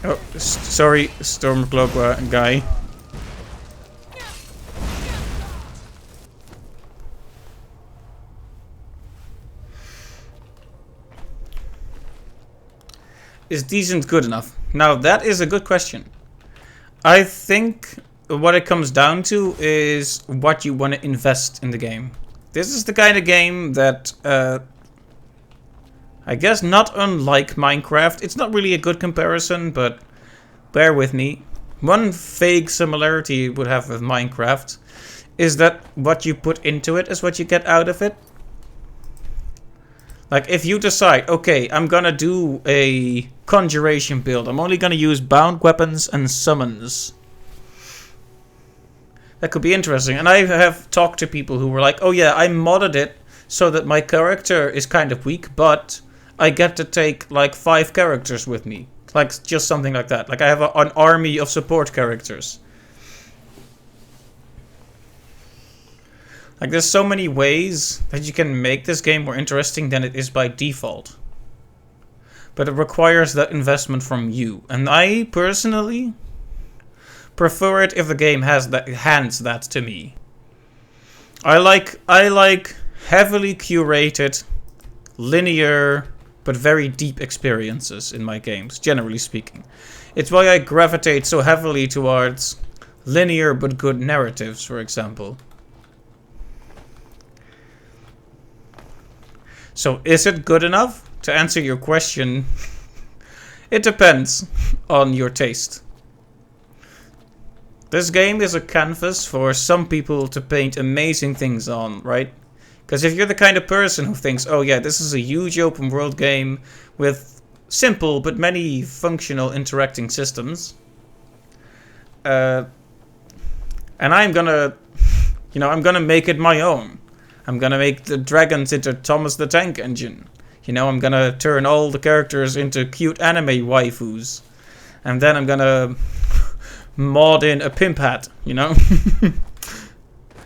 Oh, sorry, Stormcloak guy. Is decent good enough? Now that is a good question. I think what it comes down to is what you want to invest in the game. This is the kind of game that I guess not unlike Minecraft. It's not really a good comparison, but bear with me. One vague similarity you would have with Minecraft is that what you put into it is what you get out of it. Like if you decide, okay, I'm gonna do a conjuration build. I'm only gonna use bound weapons and summons. That could be interesting. And I have talked to people who were like, oh yeah, I modded it so that my character is kind of weak, but I get to take like 5 characters with me. Like just something like that. Like I have an army of support characters. Like there's so many ways that you can make this game more interesting than it is by default. But it requires that investment from you. And I personally prefer it if the game hands that to me. I like heavily curated, linear, but very deep experiences in my games, generally speaking. It's why I gravitate so heavily towards linear but good narratives, for example. So, is it good enough? To answer your question, it depends on your taste. This game is a canvas for some people to paint amazing things on, right? Because if you're the kind of person who thinks, oh yeah, this is a huge open world game with simple but many functional interacting systems, And I'm gonna, you know, I'm gonna make it my own. I'm gonna make the dragons into Thomas the Tank Engine. You know, I'm gonna turn all the characters into cute anime waifus. And then I'm gonna mod in a pimp hat, you know?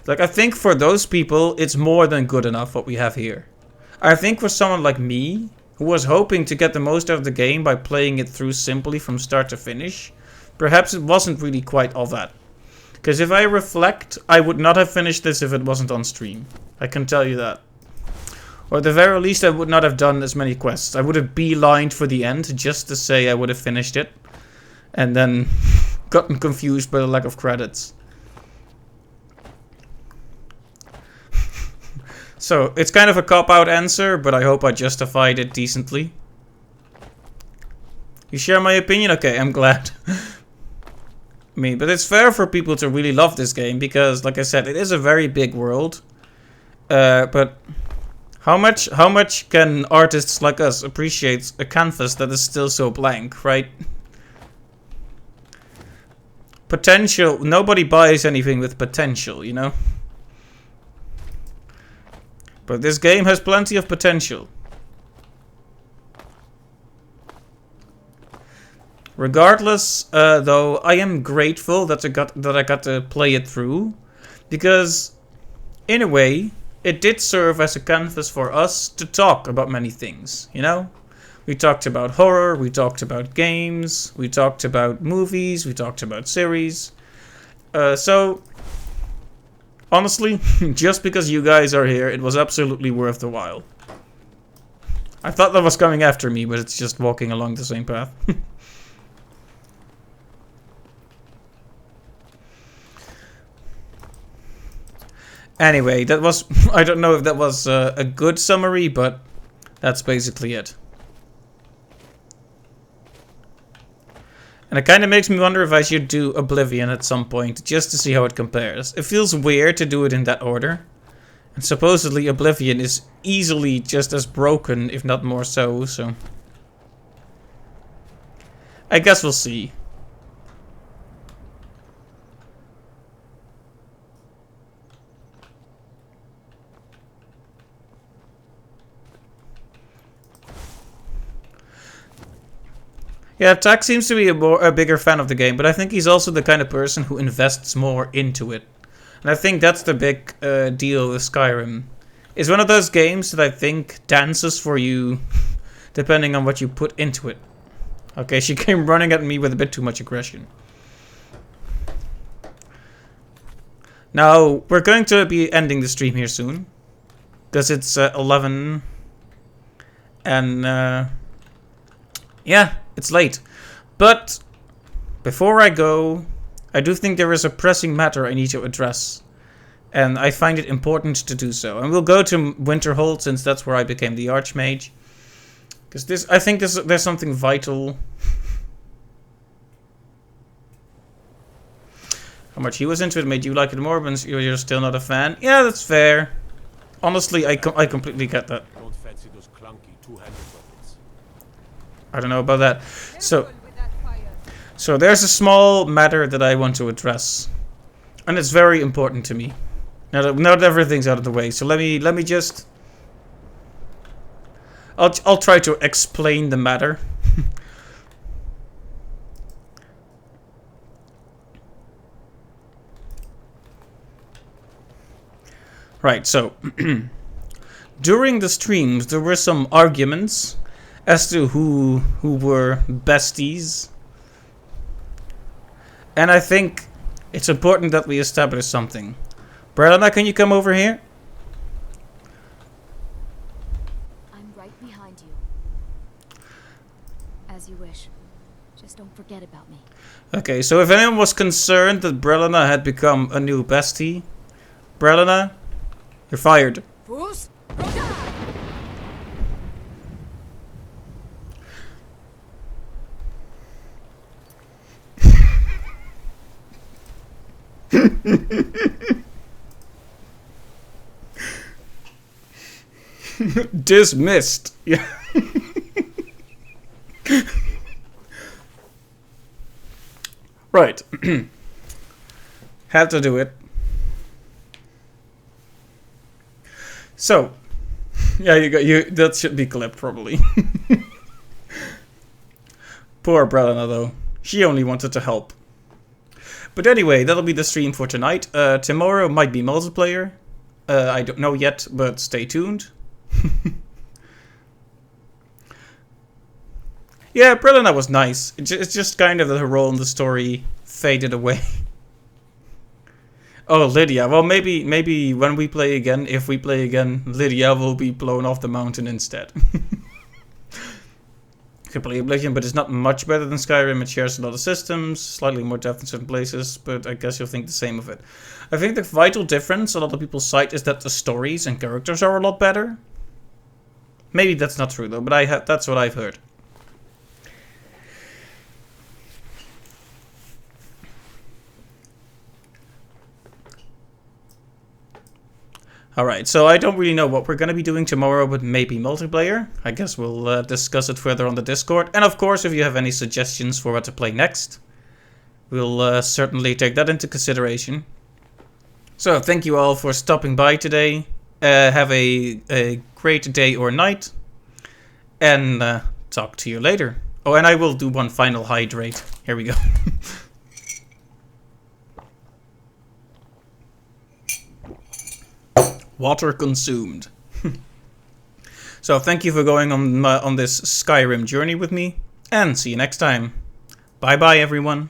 Like, I think for those people, it's more than good enough what we have here. I think for someone like me, who was hoping to get the most out of the game by playing it through simply from start to finish, perhaps it wasn't really quite all that. Because if I reflect, I would not have finished this if it wasn't on stream. I can tell you that. Or at the very least, I would not have done as many quests. I would have beelined for the end just to say I would have finished it. And then gotten confused by the lack of credits. So, it's kind of a cop-out answer, but I hope I justified it decently. You share my opinion? Okay, I'm glad. But it's fair for people to really love this game, because, like I said, it is a very big world. But how much can artists like us appreciate a canvas that is still so blank, right? Potential. Nobody buys anything with potential, you know? But this game has plenty of potential. Regardless, though, I am grateful that I got to play it through, because in a way, it did serve as a canvas for us to talk about many things. You know, we talked about horror, we talked about games, we talked about movies, we talked about series. So honestly, just because you guys are here, it was absolutely worth the while. I thought that was coming after me, but it's just walking along the same path. Anyway, that was... I don't know if that was a good summary, but that's basically it. And it kind of makes me wonder if I should do Oblivion at some point, just to see how it compares. It feels weird to do it in that order. And supposedly Oblivion is easily just as broken, if not more so, so... I guess we'll see. Yeah, Tak seems to be a bigger fan of the game, but I think he's also the kind of person who invests more into it. And I think that's the big deal with Skyrim. It's one of those games that I think dances for you depending on what you put into it. Okay, she came running at me with a bit too much aggression. Now, we're going to be ending the stream here soon. Because it's 11. And, yeah, it's late. But, before I go, I do think there is a pressing matter I need to address. And I find it important to do so. And we'll go to Winterhold, since that's where I became the Archmage. Because I think there's something vital. How much he was into it made you like it more, but you're still not a fan. Yeah, that's fair. Honestly, I completely get that. Don't fancy those clunky two-handed weapons. I don't know about that. So there's a small matter that I want to address, and it's very important to me. Now that everything's out of the way, so let me just. I'll try to explain the matter. Right, so during the streams there were some arguments as to who were besties. And I think it's important that we establish something. Brelana, can you come over here? I'm right behind you. As you wish. Just don't forget about me. Okay, so if anyone was concerned that Brelana had become a new bestie, Brelana, you're fired. Fools? Dismissed. Yeah. Right. Had to do it. So, yeah, that should be clipped probably. Poor Brelina though. She only wanted to help. But anyway, that'll be the stream for tonight. Tomorrow might be multiplayer. I don't know yet, but stay tuned. Yeah, Brelina was nice. It's just kind of that her role in the story faded away. Oh, Lydia. Well, maybe when we play again, if we play again, Lydia will be blown off the mountain instead. You can play Oblivion, but it's not much better than Skyrim. It shares a lot of systems, slightly more depth in certain places, but I guess you'll think the same of it. I think the vital difference a lot of people cite is that the stories and characters are a lot better. Maybe that's not true though, but that's what I've heard. Alright, so I don't really know what we're going to be doing tomorrow, but maybe multiplayer. I guess we'll discuss it further on the Discord. And of course, if you have any suggestions for what to play next, we'll certainly take that into consideration. So, thank you all for stopping by today. Have a great day or night. And talk to you later. Oh, and I will do one final hydrate. Here we go. Water consumed. So thank you for going on this Skyrim journey with me, and see you next time. Bye bye everyone.